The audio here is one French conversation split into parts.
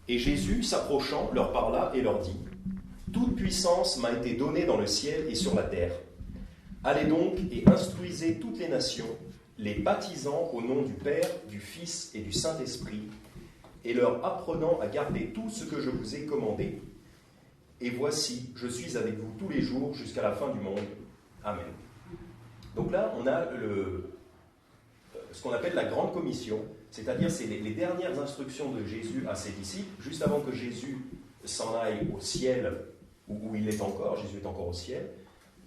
Et Jésus, s'approchant, leur parla et leur dit : toute puissance m'a été donnée dans le ciel et sur la terre. Allez donc et instruisez toutes les nations, les baptisant au nom du Père, du Fils et du Saint-Esprit, et leur apprenant à garder tout ce que je vous ai commandé. Et voici, je suis avec vous tous les jours jusqu'à la fin du monde. Amen. Donc là, on a ce qu'on appelle la Grande Commission, c'est-à-dire c'est les dernières instructions de Jésus à ses disciples, juste avant que Jésus s'en aille au ciel, où il est encore, Jésus est encore au ciel.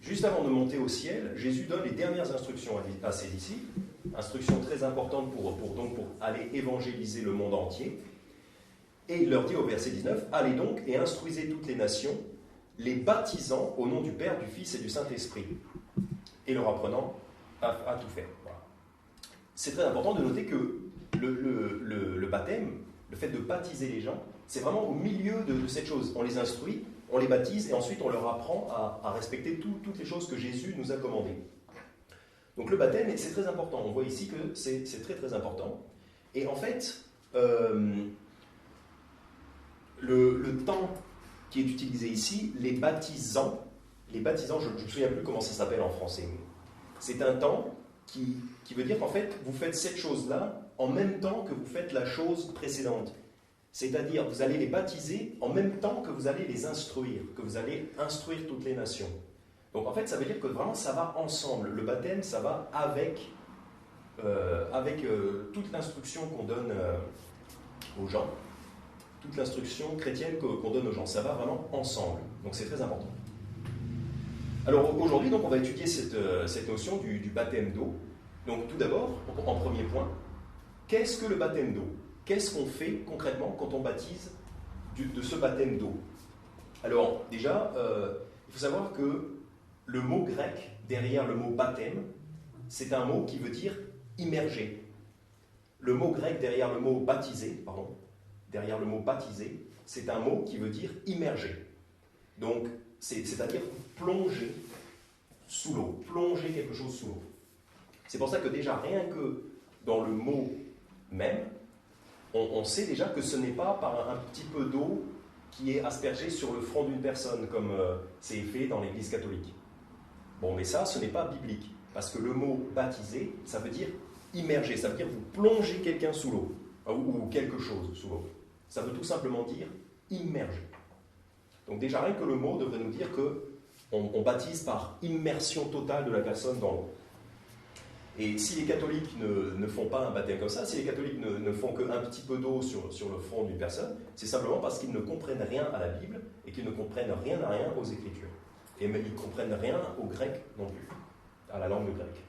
Juste avant de monter au ciel, Jésus donne les dernières instructions à ses disciples, instructions très importantes pour aller évangéliser le monde entier. Et il leur dit au verset 19, « Allez donc et instruisez toutes les nations, les baptisant au nom du Père, du Fils et du Saint-Esprit, et leur apprenant à tout faire. » Voilà. C'est très important de noter que le baptême, le fait de baptiser les gens, c'est vraiment au milieu de cette chose. On les instruit, on les baptise, et ensuite on leur apprend à respecter toutes les choses que Jésus nous a commandées. Donc le baptême, c'est très important. On voit ici que c'est très très important. Et en fait, le temps qui est utilisé ici, les baptisants, je ne me souviens plus comment ça s'appelle en français, mais c'est un temps qui veut dire qu'en fait, vous faites cette chose-là en même temps que vous faites la chose précédente. C'est-à-dire, vous allez les baptiser en même temps que vous allez les instruire, que vous allez instruire toutes les nations. Donc en fait, ça veut dire que vraiment, ça va ensemble. Le baptême, ça va avec toute l'instruction qu'on donne aux gens, toute l'instruction chrétienne qu'on donne aux gens. Ça va vraiment ensemble. Donc c'est très important. Alors aujourd'hui, donc, on va étudier cette notion du baptême d'eau. Donc tout d'abord, en premier point, qu'est-ce que le baptême d'eau ? Qu'est-ce qu'on fait concrètement quand on baptise de ce baptême d'eau ? Alors déjà, il faut savoir que le mot grec derrière le mot baptême, c'est un mot qui veut dire immerger. Le mot grec derrière le mot baptiser, c'est un mot qui veut dire immerger. Donc, c'est-à-dire plonger sous l'eau, plonger quelque chose sous l'eau. C'est pour ça que déjà, rien que dans le mot même, on sait déjà que ce n'est pas par un petit peu d'eau qui est aspergée sur le front d'une personne, comme c'est fait dans l'Église catholique. Bon, mais ça, ce n'est pas biblique, parce que le mot baptiser, ça veut dire immerger, ça veut dire vous plongez quelqu'un sous l'eau, ou quelque chose sous l'eau. Ça veut tout simplement dire immerger. Donc déjà, rien que le mot devrait nous dire qu'on baptise par immersion totale de la personne dans l'eau. Et si les catholiques ne font pas un baptême comme ça, si les catholiques ne font qu'un petit peu d'eau sur le front d'une personne, c'est simplement parce qu'ils ne comprennent rien à la Bible et qu'ils ne comprennent rien aux Écritures. Et même ils ne comprennent rien au grec non plus, à la langue grecque.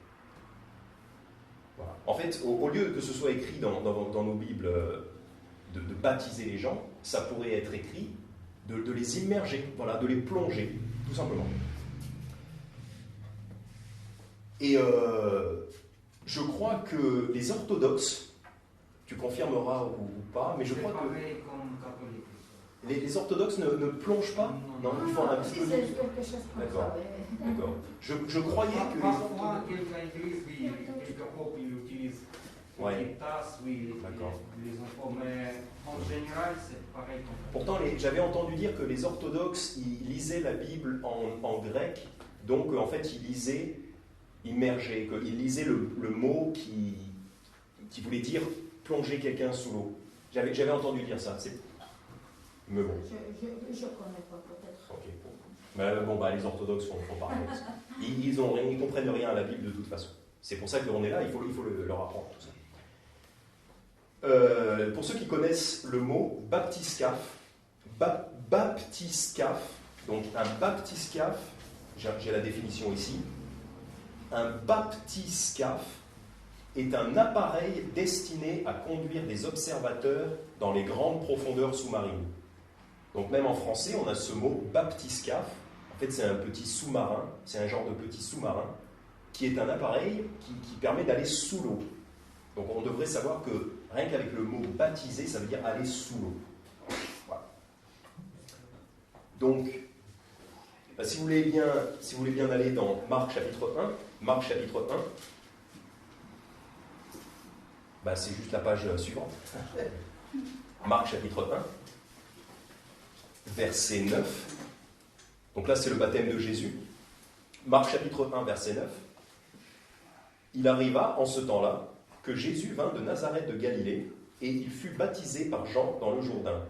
Voilà. En fait, au lieu que ce soit écrit dans nos Bibles de baptiser les gens, ça pourrait être écrit de les immerger, voilà, de les plonger, tout simplement. Et je crois que les orthodoxes, tu confirmeras ou pas, mais je crois que les orthodoxes ne plongent pas. Non, ils font un petit peu. D'accord. D'accord. Je croyais que les orthodoxes. Quelques églises, oui, quelques groupes, ils utilisent des tasses, oui, les enfants, mais en général, c'est pareil. Pourtant, j'avais entendu dire que les orthodoxes, ils lisaient la Bible en grec, donc en fait, ils lisaient immerger, qu'ils lisaient le mot qui voulait dire plonger quelqu'un sous l'eau. J'avais entendu dire ça. Mais bon. Je connais pas, peut-être. Ok. Mais bon, les orthodoxes font pareil. Ils ne comprennent rien à la Bible de toute façon. C'est pour ça qu'on est là, il faut leur apprendre tout ça. Pour ceux qui connaissent le mot baptiscaphe, donc un baptiscaphe, j'ai la définition ici. Un baptiscaphe est un appareil destiné à conduire des observateurs dans les grandes profondeurs sous-marines. Donc même en français, on a ce mot baptiscaphe. En fait, c'est un petit sous-marin, c'est un genre de petit sous-marin qui est un appareil qui permet d'aller sous l'eau. Donc on devrait savoir que rien qu'avec le mot baptiser, ça veut dire aller sous l'eau. Voilà. Donc, si vous voulez bien aller dans Marc chapitre 1, c'est juste la page suivante. Marc chapitre 1. verset 9. Donc là, c'est le baptême de Jésus. Marc chapitre 1, verset 9. Il arriva en ce temps-là que Jésus vint de Nazareth de Galilée et il fut baptisé par Jean dans le Jourdain.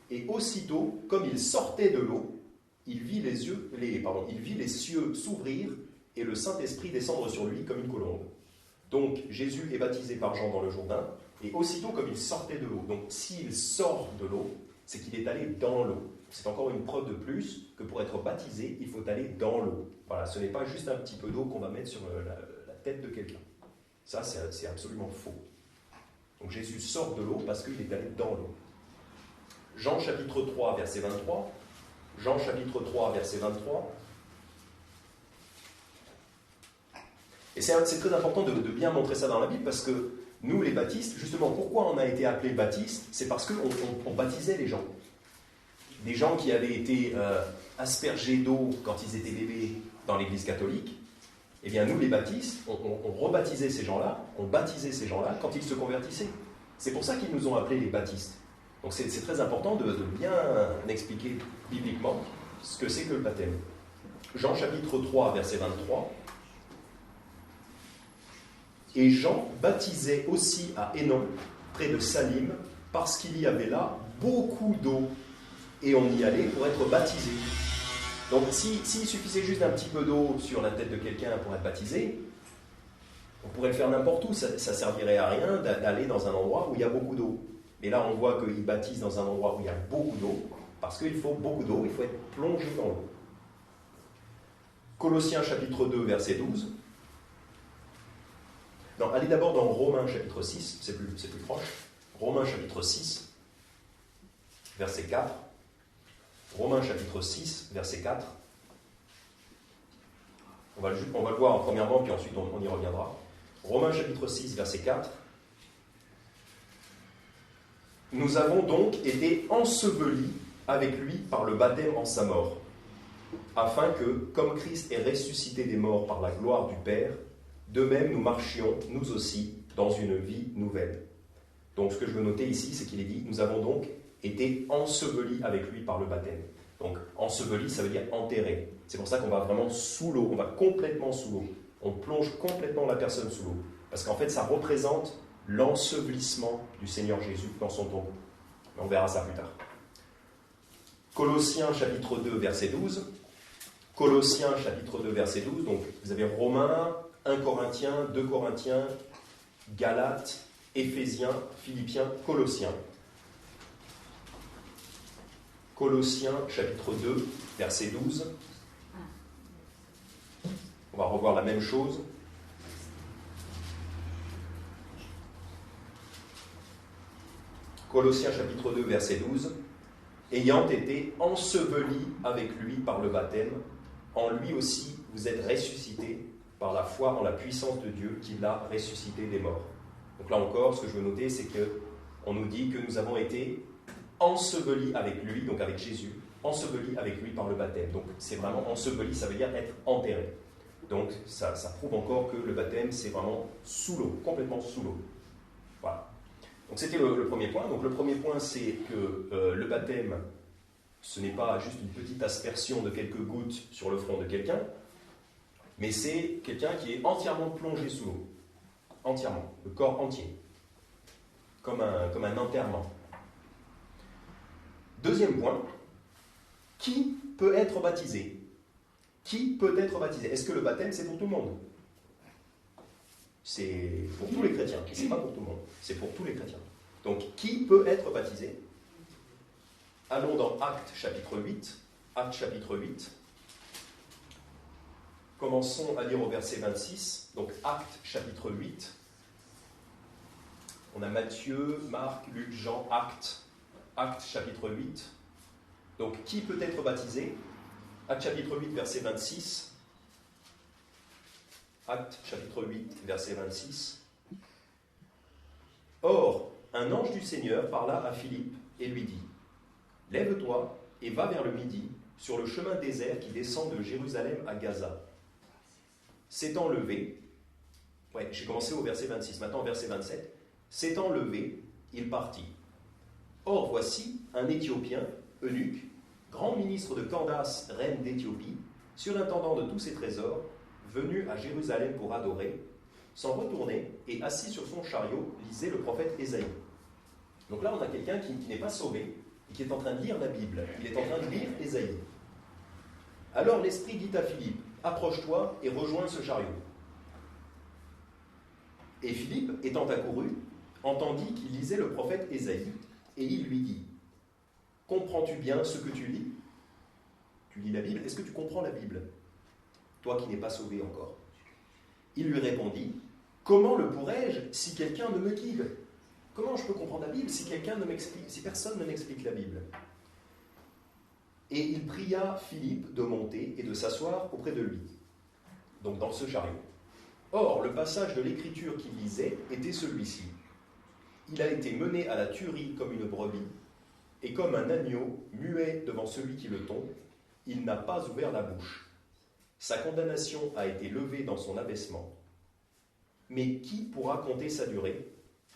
Et aussitôt, comme il sortait de l'eau, il vit les cieux s'ouvrir et le Saint-Esprit descendre sur lui comme une colombe. Donc Jésus est baptisé par Jean dans le Jourdain et aussitôt comme il sortait de l'eau. Donc s'il sort de l'eau, c'est qu'il est allé dans l'eau. C'est encore une preuve de plus que pour être baptisé, il faut aller dans l'eau. Voilà, ce n'est pas juste un petit peu d'eau qu'on va mettre sur la tête de quelqu'un. Ça, c'est absolument faux. Donc Jésus sort de l'eau parce qu'il est allé dans l'eau. Jean chapitre 3, verset 23. Jean chapitre 3, verset 23. Et c'est très important de bien montrer ça dans la Bible parce que nous, les baptistes, justement, pourquoi on a été appelés baptistes? C'est parce qu'on baptisait les gens. Des gens qui avaient été aspergés d'eau quand ils étaient bébés dans l'église catholique. Eh bien, nous, les baptistes, on rebaptisait ces gens-là, on baptisait ces gens-là quand ils se convertissaient. C'est pour ça qu'ils nous ont appelés les baptistes. Donc c'est très important de bien expliquer bibliquement ce que c'est que le baptême. Jean chapitre 3, verset 23. Et Jean baptisait aussi à Hénon, près de Salim, parce qu'il y avait là beaucoup d'eau, et on y allait pour être baptisé. Donc s'il suffisait juste d'un petit peu d'eau sur la tête de quelqu'un pour être baptisé, on pourrait le faire n'importe où, ça ne servirait à rien d'aller dans un endroit où il y a beaucoup d'eau. Et là on voit qu'il baptise dans un endroit où il y a beaucoup d'eau, parce qu'il faut beaucoup d'eau, il faut être plongé dans l'eau. Colossiens chapitre 2, verset 12. Non, allez d'abord dans Romains chapitre 6, c'est plus proche. Romains chapitre 6, verset 4. Romains chapitre 6, verset 4. On va le voir premièrement, puis ensuite on y reviendra. Romains chapitre 6, verset 4. Nous avons donc été ensevelis avec lui par le baptême en sa mort, afin que, comme Christ est ressuscité des morts par la gloire du Père, de même nous marchions, nous aussi, dans une vie nouvelle. Donc ce que je veux noter ici, c'est qu'il est dit, nous avons donc été ensevelis avec lui par le baptême. Donc enseveli, ça veut dire enterré. C'est pour ça qu'on va vraiment sous l'eau, on va complètement sous l'eau. On plonge complètement la personne sous l'eau. Parce qu'en fait, ça représente l'ensevelissement du Seigneur Jésus dans son tombeau. On verra ça plus tard. Colossiens chapitre 2, verset 12. Colossiens chapitre 2, verset 12. Donc vous avez Romains, 1 Corinthiens, 2 Corinthiens, Galates, Éphésiens, Philippiens, Colossiens. Colossiens chapitre 2, verset 12. On va revoir la même chose. Colossiens chapitre 2, verset 12. Ayant été ensevelis avec lui par le baptême, en lui aussi vous êtes ressuscités par la foi en la puissance de Dieu qui l'a ressuscité des morts. Donc là encore, ce que je veux noter, c'est qu'on nous dit que nous avons été ensevelis avec lui, donc avec Jésus, ensevelis avec lui par le baptême. Donc c'est vraiment enseveli, ça veut dire être enterré. Donc ça prouve encore que le baptême, c'est vraiment sous l'eau, complètement sous l'eau. Voilà. Donc c'était le premier point. Donc le premier point, c'est que le baptême, ce n'est pas juste une petite aspersion de quelques gouttes sur le front de quelqu'un, mais c'est quelqu'un qui est entièrement plongé sous l'eau. Entièrement, le corps entier. Comme un enterrement. Deuxième point, qui peut être baptisé? Qui peut être baptisé? Est-ce que le baptême, c'est pour tout le monde? C'est pour tous les chrétiens. Ce n'est pas pour tout le monde, c'est pour tous les chrétiens. Donc, qui peut être baptisé? Allons dans Actes chapitre 8. Actes chapitre 8. Commençons à lire au verset 26. Donc, Actes chapitre 8. On a Matthieu, Marc, Luc, Jean, Actes. Actes chapitre 8. Donc, qui peut être baptisé? Actes chapitre 8, verset 26. Actes chapitre 8, verset 26. Or, un ange du Seigneur parla à Philippe et lui dit : Lève-toi et va vers le midi, sur le chemin désert qui descend de Jérusalem à Gaza. S'étant levé, j'ai commencé au verset 26, maintenant au verset 27. S'étant levé, il partit. Or voici, un Éthiopien, eunuque, grand ministre de Candace, reine d'Éthiopie, surintendant de tous ses trésors, venu à Jérusalem pour adorer, s'en retournait et, assis sur son chariot, lisait le prophète Ésaïe. Donc là, on a quelqu'un qui n'est pas sauvé et qui est en train de lire la Bible. Il est en train de lire Ésaïe. Alors l'Esprit dit à Philippe, « Approche-toi et rejoins ce chariot. » Et Philippe, étant accouru, entendit qu'il lisait le prophète Ésaïe, et il lui dit, « Comprends-tu bien ce que tu lis ? Tu lis la Bible, est-ce que tu comprends la Bible ? Toi qui n'es pas sauvé encore. » Il lui répondit, « Comment le pourrais-je si quelqu'un ne me guide ? Comment je peux comprendre la Bible si personne ne m'explique la Bible ?» Et il pria Philippe de monter et de s'asseoir auprès de lui, donc dans ce chariot. Or, le passage de l'Écriture qu'il lisait était celui-ci. Il a été mené à la tuerie comme une brebis, et comme un agneau muet devant celui qui le tombe, il n'a pas ouvert la bouche. Sa condamnation a été levée dans son abaissement. Mais qui pourra compter sa durée ?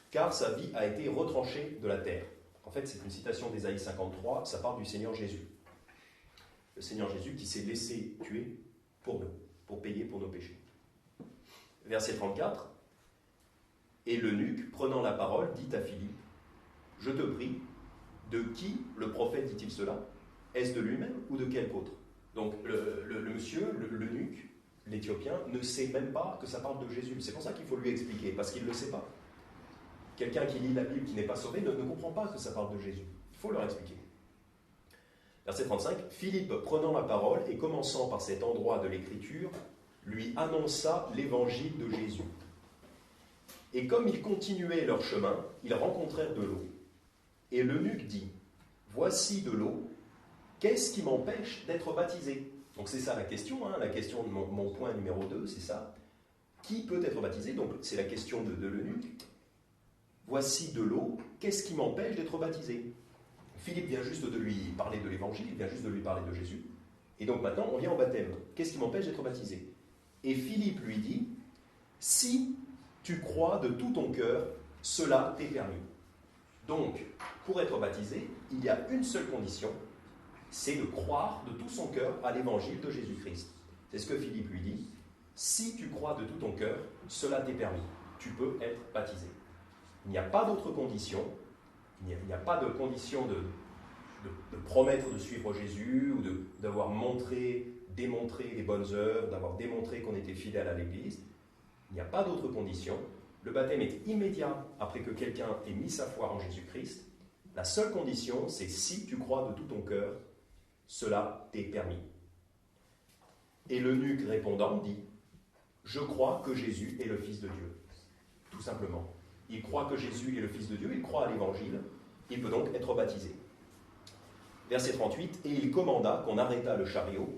Car sa vie a été retranchée de la terre. En fait, c'est une citation d'Ésaïe 53, ça parle du Seigneur Jésus. Le Seigneur Jésus qui s'est laissé tuer pour nous, pour payer pour nos péchés. Verset 34. Et l'eunuque, prenant la parole, dit à Philippe, « Je te prie, de qui le prophète dit-il cela ? Est-ce de lui-même ou de quel autre ?» Donc le monsieur, l'eunuque, l'Éthiopien, ne sait même pas que ça parle de Jésus. C'est pour ça qu'il faut lui expliquer, parce qu'il ne le sait pas. Quelqu'un qui lit la Bible, qui n'est pas sauvé, ne comprend pas que ça parle de Jésus. Il faut leur expliquer. Verset 35. Philippe, prenant la parole et commençant par cet endroit de l'Écriture, lui annonça l'évangile de Jésus. Et comme ils continuaient leur chemin, ils rencontrèrent de l'eau. Et l'eunuque dit, « Voici de l'eau, qu'est-ce qui m'empêche d'être baptisé ?» Donc c'est ça la question de mon point numéro 2, c'est ça. Qui peut être baptisé ? Donc c'est la question de l'eunuque. « Voici de l'eau, qu'est-ce qui m'empêche d'être baptisé ?» Philippe vient juste de lui parler de l'évangile, il vient juste de lui parler de Jésus. Et donc maintenant, on vient au baptême. Qu'est-ce qui m'empêche d'être baptisé ? Et Philippe lui dit, « Si tu crois de tout ton cœur, cela t'est permis. » Donc, pour être baptisé, il y a une seule condition, c'est de croire de tout son cœur à l'évangile de Jésus-Christ. C'est ce que Philippe lui dit. « Si tu crois de tout ton cœur, cela t'est permis. Tu peux être baptisé. » Il n'y a pas d'autre condition. Il n'y a pas de condition de promettre de suivre Jésus ou d'avoir démontré des bonnes œuvres, d'avoir démontré qu'on était fidèle à l'Église. Il n'y a pas d'autre condition. Le baptême est immédiat après que quelqu'un ait mis sa foi en Jésus-Christ. La seule condition, c'est si tu crois de tout ton cœur, cela t'est permis. Et l'eunuque répondant dit, « Je crois que Jésus est le Fils de Dieu. » Tout simplement. Il croit que Jésus est le Fils de Dieu, il croit à l'Évangile, il peut donc être baptisé. Verset 38, « Et il commanda qu'on arrêtât le chariot,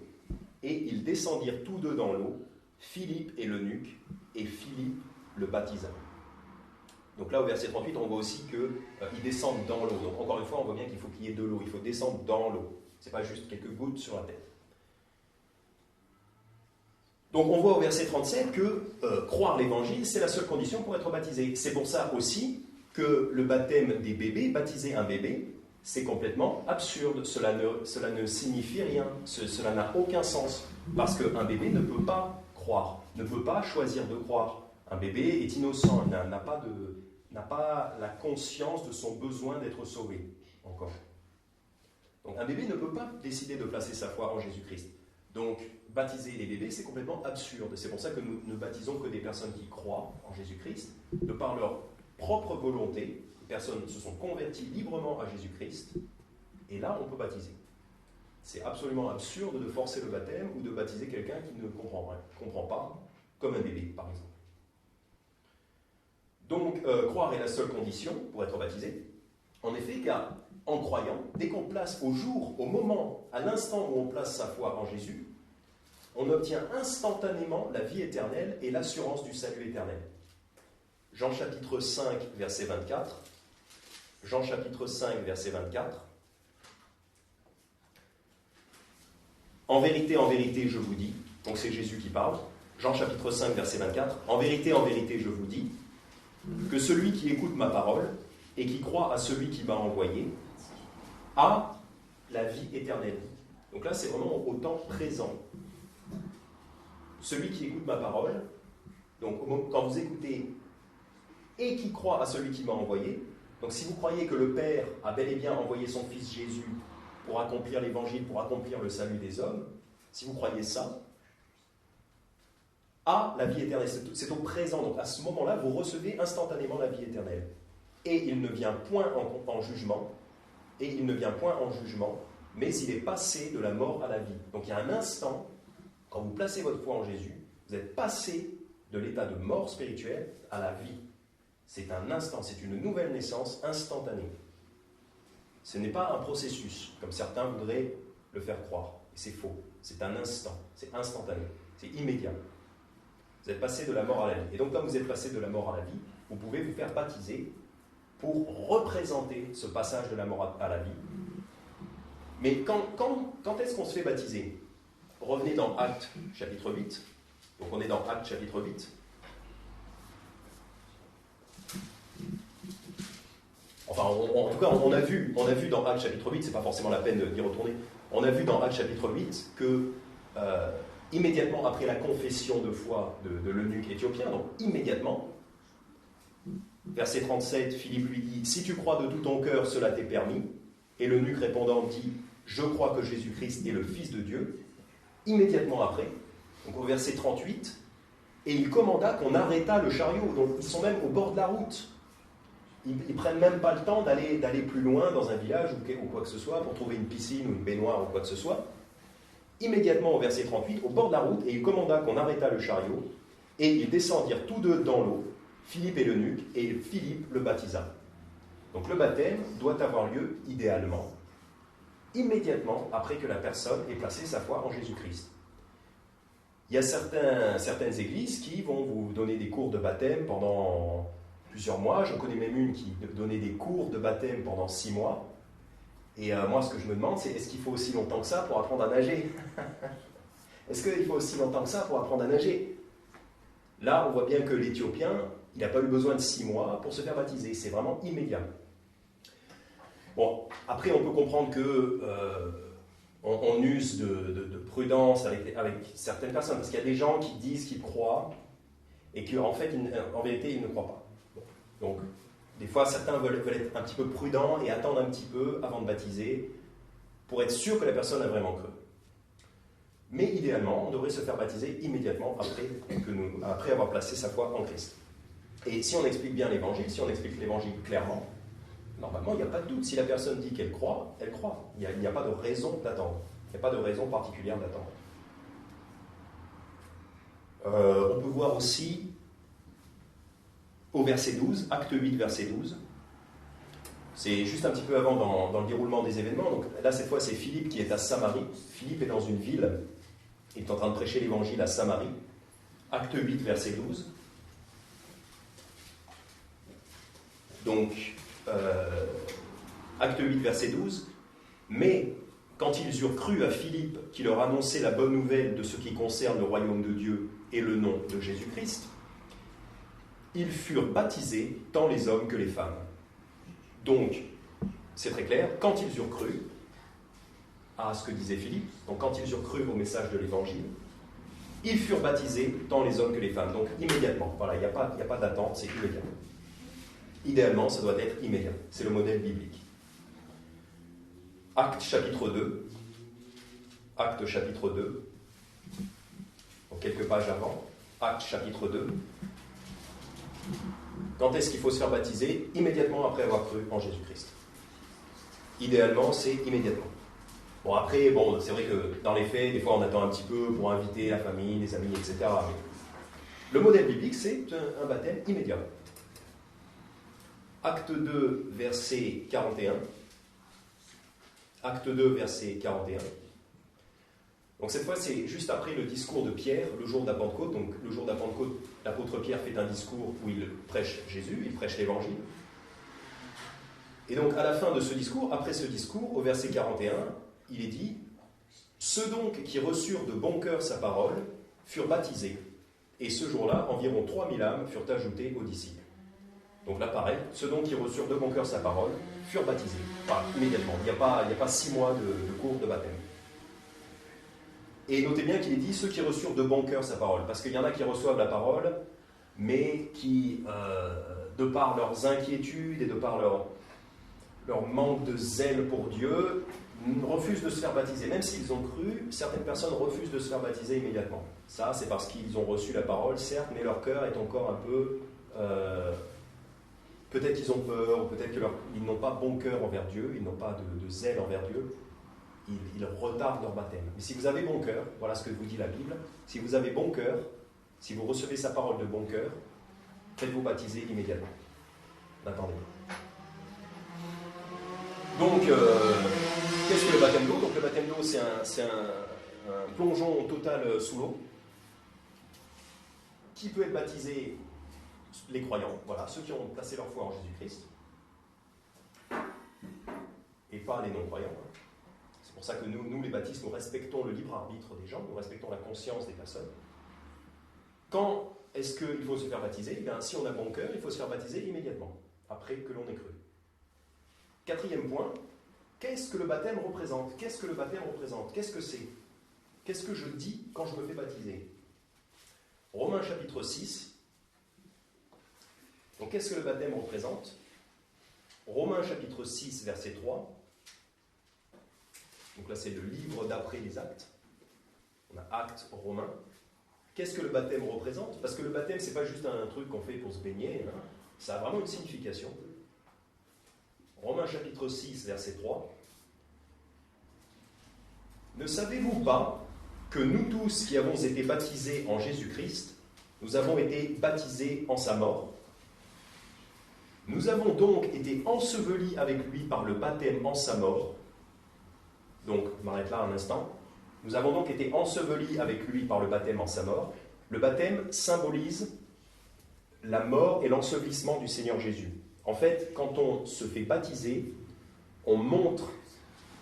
et ils descendirent tous deux dans l'eau, Philippe et l'eunuque, et Philippe le baptisa. » Donc là, au verset 38, on voit aussi qu'ils descendent dans l'eau. Donc encore une fois, on voit bien qu'il faut qu'il y ait de l'eau, il faut descendre dans l'eau. Ce n'est pas juste quelques gouttes sur la tête. Donc on voit au verset 37 que croire l'évangile, c'est la seule condition pour être baptisé. C'est pour ça aussi que le baptême des bébés, baptiser un bébé, c'est complètement absurde. Cela ne signifie rien, cela n'a aucun sens. Parce qu'un bébé ne peut pas croire, ne peut pas choisir de croire. Un bébé est innocent, n'a pas la conscience de son besoin d'être sauvé, encore. Donc un bébé ne peut pas décider de placer sa foi en Jésus-Christ. Donc, baptiser les bébés, c'est complètement absurde. C'est pour ça que nous ne baptisons que des personnes qui croient en Jésus-Christ, de par leur propre volonté. Les personnes se sont converties librement à Jésus-Christ, et là, on peut baptiser. C'est absolument absurde de forcer le baptême ou de baptiser quelqu'un qui ne comprend pas, comme un bébé, par exemple. Donc, croire est la seule condition pour être baptisé. En effet, car en croyant, dès qu'on place au moment, à l'instant où on place sa foi en Jésus, on obtient instantanément la vie éternelle et l'assurance du salut éternel. Jean chapitre 5, verset 24. Jean chapitre 5, verset 24. En vérité, je vous dis, donc c'est Jésus qui parle, Jean chapitre 5, verset 24, en vérité, je vous dis, que celui qui écoute ma parole et qui croit à celui qui m'a envoyé a la vie éternelle. Donc là, c'est vraiment au temps présent. Celui qui écoute ma parole, donc quand vous écoutez et qui croit à celui qui m'a envoyé, donc si vous croyez que le Père a bel et bien envoyé son Fils Jésus pour accomplir l'évangile, pour accomplir le salut des hommes, si vous croyez ça, à la vie éternelle, c'est au présent. Donc à ce moment-là, vous recevez instantanément la vie éternelle. Et il ne vient point en jugement, mais il est passé de la mort à la vie. Donc il y a un instant, quand vous placez votre foi en Jésus, vous êtes passé de l'état de mort spirituelle à la vie. C'est un instant, c'est une nouvelle naissance instantanée. Ce n'est pas un processus, comme certains voudraient le faire croire. Et c'est faux. C'est un instant, c'est instantané, c'est immédiat. Vous êtes passé de la mort à la vie. Et donc, comme vous êtes passé de la mort à la vie, vous pouvez vous faire baptiser pour représenter ce passage de la mort à la vie. Mais quand est-ce qu'on se fait baptiser? Revenez dans Actes chapitre 8. Donc on est dans Actes chapitre 8. Enfin, en tout cas, on a vu dans Actes chapitre 8, c'est pas forcément la peine d'y retourner, on a vu dans Actes chapitre 8 que immédiatement après la confession de foi de l'eunuque éthiopien, donc immédiatement, verset 37, Philippe lui dit « Si tu crois de tout ton cœur, cela t'est permis. » Et l'eunuque répondant dit « Je crois que Jésus-Christ est le Fils de Dieu. » Immédiatement après, donc au verset 38, « Et il commanda qu'on arrêta le chariot. » Donc ils sont même au bord de la route. Ils ne prennent même pas le temps d'aller plus loin dans un village ou quoi que ce soit pour trouver une piscine ou une baignoire ou quoi que ce soit. Immédiatement au verset 38, au bord de la route, et il commanda qu'on arrêta le chariot, et ils descendirent tous deux dans l'eau, Philippe et l'eunuque, et Philippe le baptisa. Donc le baptême doit avoir lieu, idéalement, immédiatement après que la personne ait placé sa foi en Jésus-Christ. Il y a certaines églises qui vont vous donner des cours de baptême pendant plusieurs mois. Je connais même une qui donnait des cours de baptême pendant 6 mois. Et moi, ce que je me demande, c'est est-ce qu'il faut aussi longtemps que ça pour apprendre à nager? Est-ce qu'il faut aussi longtemps que ça pour apprendre à nager? Là, on voit bien que l'Éthiopien, il n'a pas eu besoin de 6 mois pour se faire baptiser. C'est vraiment immédiat. Bon, après, on peut comprendre que on use de prudence avec certaines personnes, parce qu'il y a des gens qui disent qu'ils croient et qu'en fait, en vérité, ils ne croient pas. Donc, des fois, certains veulent être un petit peu prudents et attendre un petit peu avant de baptiser pour être sûr que la personne a vraiment cru. Mais idéalement, on devrait se faire baptiser immédiatement après avoir placé sa foi en Christ. Et si on explique bien l'évangile, si on explique l'évangile clairement, normalement, il n'y a pas de doute. Si la personne dit qu'elle croit, elle croit. Il n'y a pas de raison d'attendre. Il n'y a pas de raison particulière d'attendre. On peut voir aussi au verset 12, acte 8, verset 12. C'est juste un petit peu avant dans le déroulement des événements. Donc là, cette fois, c'est Philippe qui est à Samarie. Philippe est dans une ville. Il est en train de prêcher l'évangile à Samarie. Acte 8, verset 12. Donc, acte 8, verset 12. Mais quand ils eurent cru à Philippe qui leur annonçait la bonne nouvelle de ce qui concerne le royaume de Dieu et le nom de Jésus-Christ, ils furent baptisés, tant les hommes que les femmes. Donc, c'est très clair, quand ils eurent cru à ce que disait Philippe, donc quand ils eurent cru au message de l'Évangile, ils furent baptisés, tant les hommes que les femmes. Donc, immédiatement. Voilà, il n'y a pas d'attente, c'est immédiat. Idéalement, ça doit être immédiat. C'est le modèle biblique. Acte chapitre 2. Acte chapitre 2. Donc, quelques pages avant. Acte chapitre 2. Quand est-ce qu'il faut se faire baptiser? Immédiatement après avoir cru en Jésus-Christ. Idéalement, c'est immédiatement. Bon, après, c'est vrai que dans les faits, des fois, on attend un petit peu pour inviter la famille, les amis, etc. Mais le modèle biblique, c'est un baptême immédiat. Acte 2, verset 41. Acte 2, verset 41. Donc cette fois, c'est juste après le discours de Pierre, le jour de la Pentecôte. Donc le jour de la Pentecôte, l'apôtre Pierre fait un discours où il prêche Jésus, il prêche l'Évangile. Et donc à la fin de ce discours, après ce discours, au verset 41, il est dit « Ceux donc qui reçurent de bon cœur sa parole furent baptisés. Et ce jour-là, environ 3000 âmes furent ajoutées aux disciples. » Donc là, pareil, ceux donc qui reçurent de bon cœur sa parole furent baptisés. Enfin, immédiatement. Il n'y a pas 6 mois de cours de baptême. Et notez bien qu'il est dit ceux qui reçurent de bon cœur sa parole. Parce qu'il y en a qui reçoivent la parole, mais qui, de par leurs inquiétudes et de par leur manque de zèle pour Dieu, refusent de se faire baptiser. Même s'ils ont cru, certaines personnes refusent de se faire baptiser immédiatement. Ça, c'est parce qu'ils ont reçu la parole, certes, mais leur cœur est encore un peu... peut-être qu'ils ont peur, ou peut-être qu'ils n'ont pas bon cœur envers Dieu, ils n'ont pas de zèle envers Dieu. Ils retardent leur baptême. Mais si vous avez bon cœur, voilà ce que vous dit la Bible, si vous avez bon cœur, si vous recevez sa parole de bon cœur, faites-vous baptiser immédiatement. N'attendez pas. Donc, qu'est-ce que le baptême d'eau? Donc le baptême d'eau, c'est un plongeon total sous l'eau. Qui peut être baptisé? Les croyants, voilà, ceux qui ont placé leur foi en Jésus-Christ. Et pas les non-croyants. C'est pour ça que nous, les baptistes, nous respectons le libre arbitre des gens, nous respectons la conscience des personnes. Quand est-ce qu'il faut se faire baptiser? Eh bien, si on a bon cœur, il faut se faire baptiser immédiatement, après que l'on ait cru. 4e point, qu'est-ce que le baptême représente? Qu'est-ce que le baptême représente? Qu'est-ce que c'est? Qu'est-ce que je dis quand je me fais baptiser? Romains chapitre 6. Donc, qu'est-ce que le baptême représente? Romains chapitre 6, verset 3. Donc là, c'est le livre d'après les actes. On a actes romains. Qu'est-ce que le baptême représente? Parce que le baptême, c'est pas juste un truc qu'on fait pour se baigner. Hein. Ça a vraiment une signification. Romains chapitre 6, verset 3. Ne savez-vous pas que nous tous qui avons été baptisés en Jésus-Christ, nous avons été baptisés en sa mort? Nous avons donc été ensevelis avec lui par le baptême en sa mort. Donc, je m'arrête là un instant. Nous avons donc été ensevelis avec lui par le baptême en sa mort. Le baptême symbolise la mort et l'ensevelissement du Seigneur Jésus. En fait, quand on se fait baptiser, on montre,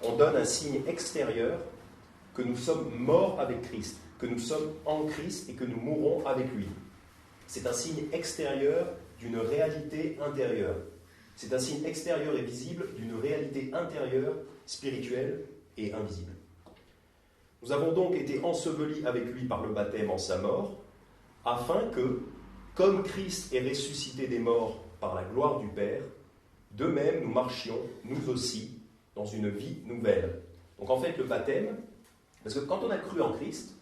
on donne un signe extérieur que nous sommes morts avec Christ, que nous sommes en Christ et que nous mourrons avec lui. C'est un signe extérieur d'une réalité intérieure. C'est un signe extérieur et visible d'une réalité intérieure, spirituelle et invisible. Nous avons donc été ensevelis avec lui par le baptême en sa mort, afin que, comme Christ est ressuscité des morts par la gloire du Père, de même nous marchions, nous aussi, dans une vie nouvelle. Donc en fait, le baptême, parce que quand on a cru en Christ,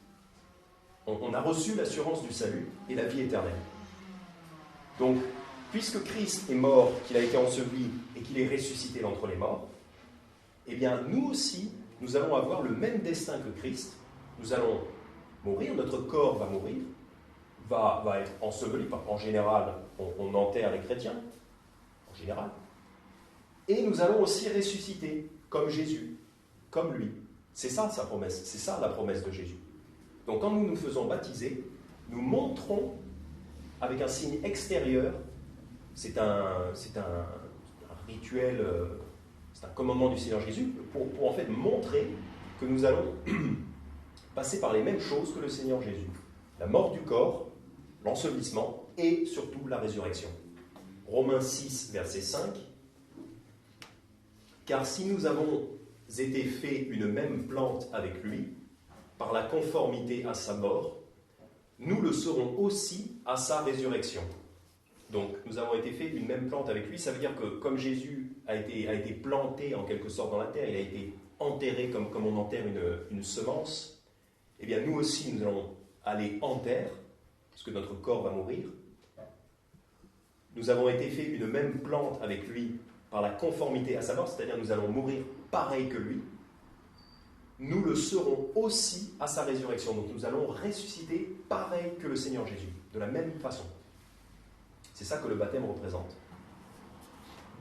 on a reçu l'assurance du salut et la vie éternelle. Donc, puisque Christ est mort, qu'il a été enseveli et qu'il est ressuscité d'entre les morts, eh bien, nous aussi, nous allons avoir le même destin que Christ. Nous allons mourir, notre corps va mourir, va être enseveli. En général, on enterre les chrétiens, en général. Et nous allons aussi ressusciter, comme Jésus, comme lui. C'est ça sa promesse, c'est ça la promesse de Jésus. Donc, quand nous nous faisons baptiser, nous montrons avec un signe extérieur. C'est un rituel, c'est un commandement du Seigneur Jésus pour en fait montrer que nous allons passer par les mêmes choses que le Seigneur Jésus. La mort du corps, l'ensevelissement et surtout la résurrection. Romains 6, verset 5. Car si nous avons été faits une même plante avec lui, par la conformité à sa mort, nous le serons aussi à sa résurrection. Donc, nous avons été faits une même plante avec lui. Ça veut dire que comme Jésus a été planté en quelque sorte dans la terre, il a été enterré comme on enterre une semence, eh bien nous aussi, nous allons aller en terre, parce que notre corps va mourir. Nous avons été faits une même plante avec lui par la conformité à sa mort, c'est-à-dire nous allons mourir pareil que lui. Nous le serons aussi à sa résurrection. Donc nous allons ressusciter pareil que le Seigneur Jésus, de la même façon. C'est ça que le baptême représente.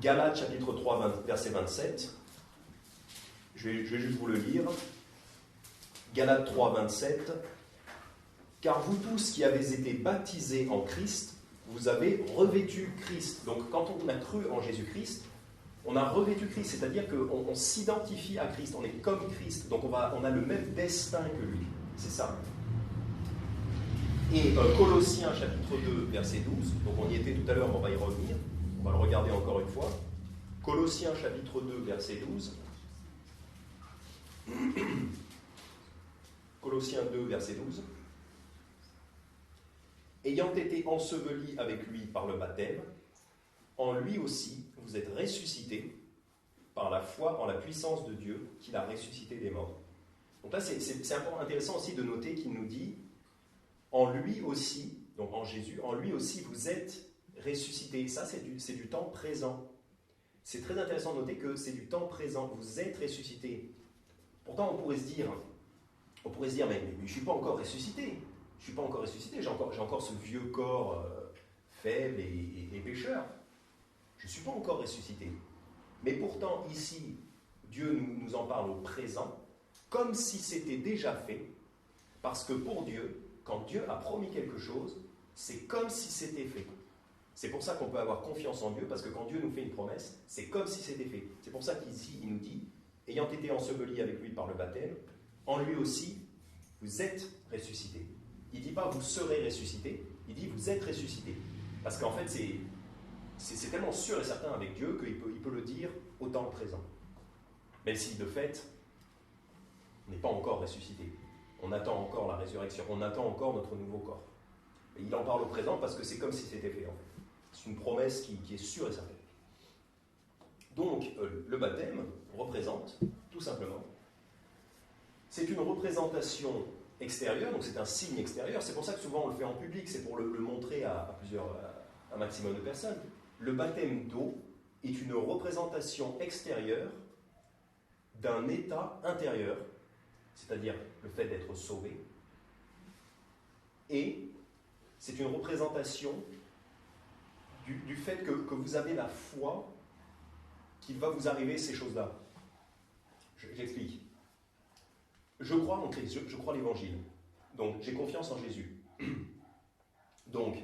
Galates chapitre 3, verset 27. Je vais juste vous le lire. Galates 3, 27. Car vous tous qui avez été baptisés en Christ, vous avez revêtu Christ. Donc quand on a cru en Jésus-Christ, on a revêtu Christ, c'est-à-dire qu'on s'identifie à Christ, on est comme Christ, donc on a le même destin que lui. C'est ça. Et Colossiens chapitre 2, verset 12, donc on y était tout à l'heure, mais on va y revenir, on va le regarder encore une fois. Colossiens chapitre 2, verset 12. Colossiens 2, verset 12. Ayant été ensevelis avec lui par le baptême, en lui aussi vous êtes ressuscités par la foi en la puissance de Dieu qui l'a ressuscité des morts. Donc là, c'est intéressant aussi de noter qu'il nous dit, en lui aussi, donc en Jésus, en lui aussi vous êtes ressuscités. Ça, c'est du temps présent. C'est très intéressant de noter que c'est du temps présent. Vous êtes ressuscités. Pourtant, on pourrait se dire, mais je ne suis pas encore ressuscité. Je ne suis pas encore ressuscité. J'ai encore ce vieux corps faible et pécheur. Je ne suis pas encore ressuscité. Mais pourtant, ici, Dieu nous en parle au présent, comme si c'était déjà fait, parce que pour Dieu, quand Dieu a promis quelque chose, c'est comme si c'était fait. C'est pour ça qu'on peut avoir confiance en Dieu, parce que quand Dieu nous fait une promesse, c'est comme si c'était fait. C'est pour ça qu'ici, il nous dit, ayant été ensevelis avec lui par le baptême, en lui aussi, vous êtes ressuscités. Il ne dit pas vous serez ressuscités, il dit vous êtes ressuscités. Parce qu'en fait, c'est tellement sûr et certain avec Dieu qu'il peut le dire au temps présent. Même si, de fait, on n'est pas encore ressuscité. On attend encore la résurrection, on attend encore notre nouveau corps. Et il en parle au présent parce que c'est comme si c'était fait, en fait. C'est une promesse qui est sûre et certaine. Donc, le baptême représente, tout simplement, c'est une représentation extérieure, donc c'est un signe extérieur. C'est pour ça que souvent on le fait en public, c'est pour le montrer à un maximum de personnes. Le baptême d'eau est une représentation extérieure d'un état intérieur, c'est-à-dire le fait d'être sauvé, et c'est une représentation du fait que vous avez la foi qu'il va vous arriver ces choses-là. J'explique. Je crois en Christ, je crois l'Évangile. Donc, j'ai confiance en Jésus. Donc,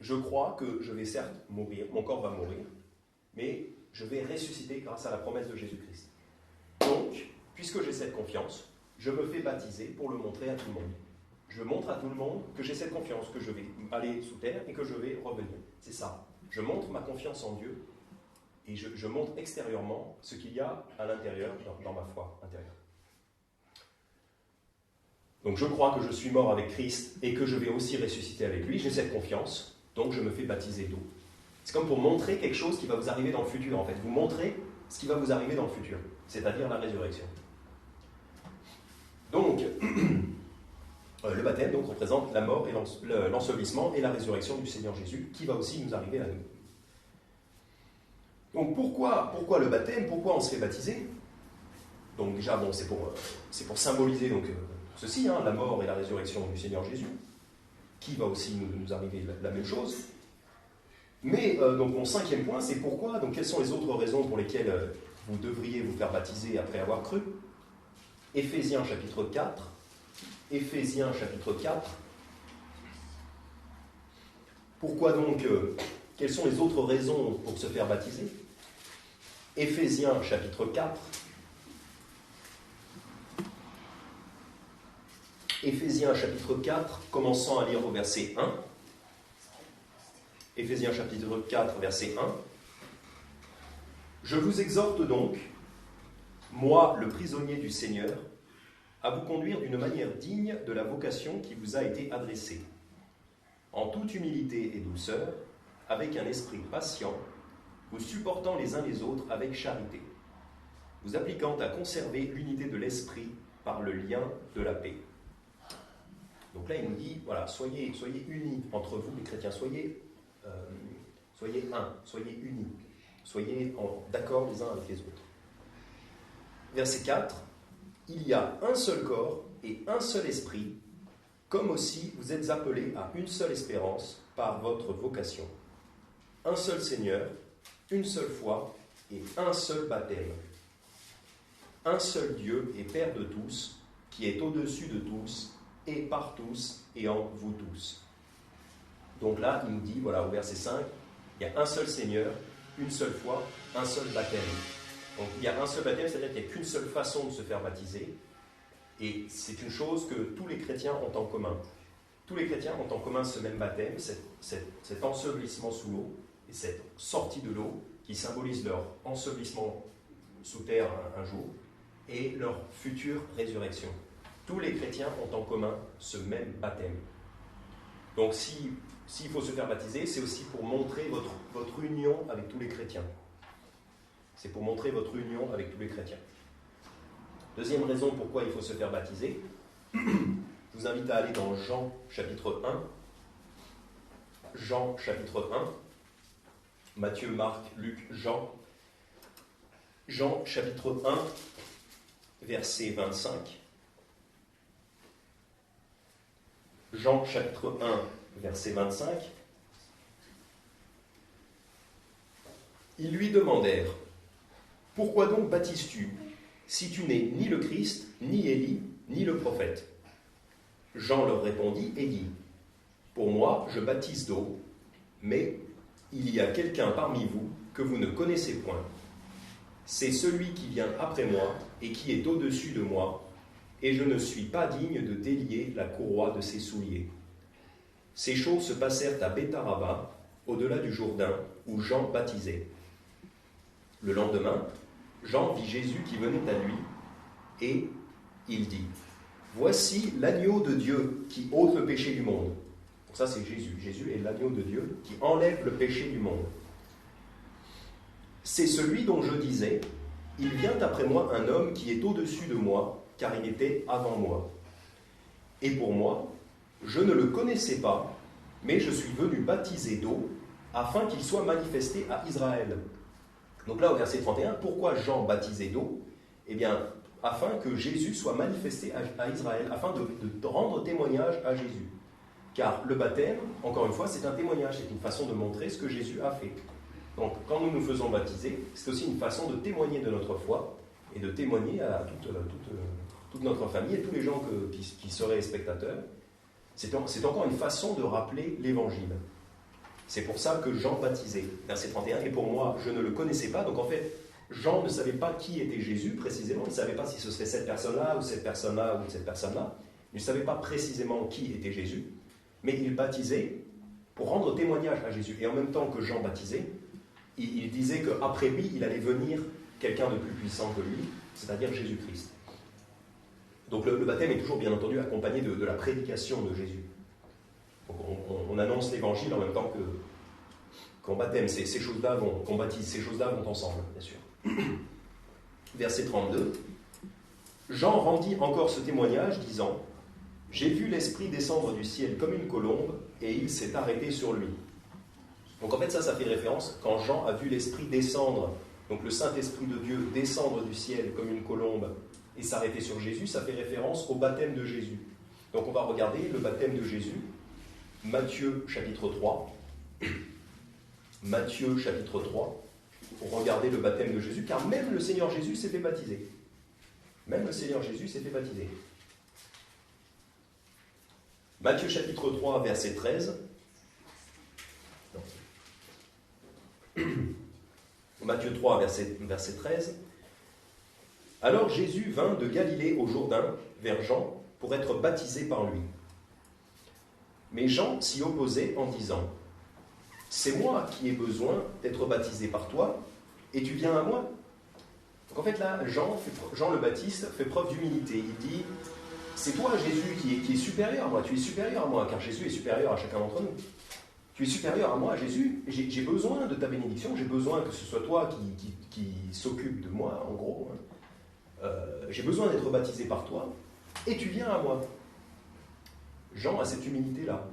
je crois que je vais certes mourir, mon corps va mourir, mais je vais ressusciter grâce à la promesse de Jésus-Christ. Donc, puisque j'ai cette confiance, je me fais baptiser pour le montrer à tout le monde. Je montre à tout le monde que j'ai cette confiance, que je vais aller sous terre et que je vais revenir. C'est ça. Je montre ma confiance en Dieu et je montre extérieurement ce qu'il y a à l'intérieur, dans ma foi intérieure. Donc je crois que je suis mort avec Christ et que je vais aussi ressusciter avec lui. J'ai cette confiance, donc je me fais baptiser d'eau. C'est comme pour montrer quelque chose qui va vous arriver dans le futur, en fait. Vous montrez ce qui va vous arriver dans le futur, c'est-à-dire la résurrection. Donc, le baptême donc, représente la mort et l'ensevelissement et la résurrection du Seigneur Jésus, qui va aussi nous arriver à nous. Donc pourquoi le baptême? Pourquoi on se fait baptiser? Donc déjà, bon, c'est pour symboliser donc, ceci, la mort et la résurrection du Seigneur Jésus, qui va aussi nous arriver la même chose. Mais donc mon cinquième point, c'est pourquoi, donc quelles sont les autres raisons pour lesquelles vous devriez vous faire baptiser après avoir cru? Éphésiens chapitre 4. Éphésiens chapitre 4. Pourquoi donc, quelles sont les autres raisons pour se faire baptiser? Éphésiens chapitre 4. Éphésiens chapitre 4, commençant à lire au verset 1. Éphésiens chapitre 4, verset 1. Je vous exhorte donc, moi, le prisonnier du Seigneur, à vous conduire d'une manière digne de la vocation qui vous a été adressée, en toute humilité et douceur, avec un esprit patient, vous supportant les uns les autres avec charité, vous appliquant à conserver l'unité de l'esprit par le lien de la paix. Donc là, il nous dit, voilà, soyez unis entre vous, les chrétiens, soyez un, soyez unis, soyez d'accord les uns avec les autres. Verset 4, il y a un seul corps et un seul esprit, comme aussi vous êtes appelés à une seule espérance par votre vocation. Un seul Seigneur, une seule foi et un seul baptême. Un seul Dieu et Père de tous, qui est au-dessus de tous, et par tous, et en vous tous. Donc là, il nous dit, voilà, au verset 5, il y a un seul Seigneur, une seule foi, un seul baptême. Donc il y a un seul baptême, c'est-à-dire qu'il n'y a qu'une seule façon de se faire baptiser, et c'est une chose que tous les chrétiens ont en commun. Tous les chrétiens ont en commun ce même baptême, cet ensevelissement sous l'eau, et cette sortie de l'eau qui symbolise leur ensevelissement sous terre un jour, et leur future résurrection. Tous les chrétiens ont en commun ce même baptême. Donc s'il faut se faire baptiser, c'est aussi pour montrer votre union avec tous les chrétiens. C'est pour montrer votre union avec tous les chrétiens. Deuxième raison pourquoi il faut se faire baptiser, je vous invite à aller dans Jean chapitre 1. Jean chapitre 1. Matthieu, Marc, Luc, Jean. Jean chapitre 1, verset 25. Jean chapitre 1, verset 25. Ils lui demandèrent, « Pourquoi donc baptises-tu, si tu n'es ni le Christ, ni Élie, ni le prophète ?» Jean leur répondit et dit, « Pour moi, je baptise d'eau, mais il y a quelqu'un parmi vous que vous ne connaissez point. C'est celui qui vient après moi et qui est au-dessus de moi, et je ne suis pas digne de délier la courroie de ses souliers. » Ces choses se passèrent à Betharaba, au-delà du Jourdain, où Jean baptisait. Le lendemain, Jean vit Jésus qui venait à lui, et il dit, « Voici l'agneau de Dieu qui ôte le péché du monde. » Donc ça c'est Jésus. Jésus est l'agneau de Dieu qui enlève le péché du monde. « C'est celui dont je disais, il vient après moi un homme qui est au-dessus de moi, car il était avant moi. Et pour moi, je ne le connaissais pas, mais je suis venu baptiser d'eau, afin qu'il soit manifesté à Israël. » Donc là, au verset 31, pourquoi Jean baptisait d'eau ? Eh bien, afin que Jésus soit manifesté à Israël, afin de rendre témoignage à Jésus. Car le baptême, encore une fois, c'est un témoignage, c'est une façon de montrer ce que Jésus a fait. Donc, quand nous nous faisons baptiser, c'est aussi une façon de témoigner de notre foi et de témoigner à toute notre famille et tous les gens qui seraient spectateurs. C'est encore une façon de rappeler l'Évangile. C'est pour ça que Jean baptisait. Verset 31, et pour moi, je ne le connaissais pas. Donc en fait, Jean ne savait pas qui était Jésus précisément. Il ne savait pas si ce serait cette personne-là, ou cette personne-là, ou cette personne-là. Il ne savait pas précisément qui était Jésus. Mais il baptisait pour rendre témoignage à Jésus. Et en même temps que Jean baptisait, il disait qu'après lui, il allait venir quelqu'un de plus puissant que lui, c'est-à-dire Jésus-Christ. Donc le baptême est toujours bien entendu accompagné de la prédication de Jésus. Donc on annonce l'évangile en même temps qu'on baptême. Ces choses-là qu'on baptise, ces choses-là vont ensemble, bien sûr. Verset 32. Jean rendit encore ce témoignage, disant, « J'ai vu l'Esprit descendre du ciel comme une colombe, et il s'est arrêté sur lui. » Donc en fait, ça fait référence, quand Jean a vu l'Esprit descendre, donc le Saint-Esprit de Dieu descendre du ciel comme une colombe, et s'arrêter sur Jésus, ça fait référence au baptême de Jésus. Donc on va regarder le baptême de Jésus, Matthieu chapitre 3. Matthieu chapitre 3, pour regarder le baptême de Jésus, car même le Seigneur Jésus s'est fait baptiser. Même le Seigneur Jésus s'est fait baptiser. Matthieu chapitre 3, verset 13. Matthieu 3, verset 13. Alors Jésus vint de Galilée au Jourdain vers Jean pour être baptisé par lui. Mais Jean s'y opposait en disant, « C'est moi qui ai besoin d'être baptisé par toi, et tu viens à moi ?» Donc en fait là, Jean le Baptiste fait preuve d'humilité. Il dit, « C'est toi Jésus qui est supérieur à moi, tu es supérieur à moi, car Jésus est supérieur à chacun d'entre nous. Tu es supérieur à moi, Jésus, j'ai besoin de ta bénédiction, j'ai besoin que ce soit toi qui s'occupe de moi, en gros. J'ai besoin d'être baptisé par toi, et tu viens à moi. » Jean a cette humilité-là.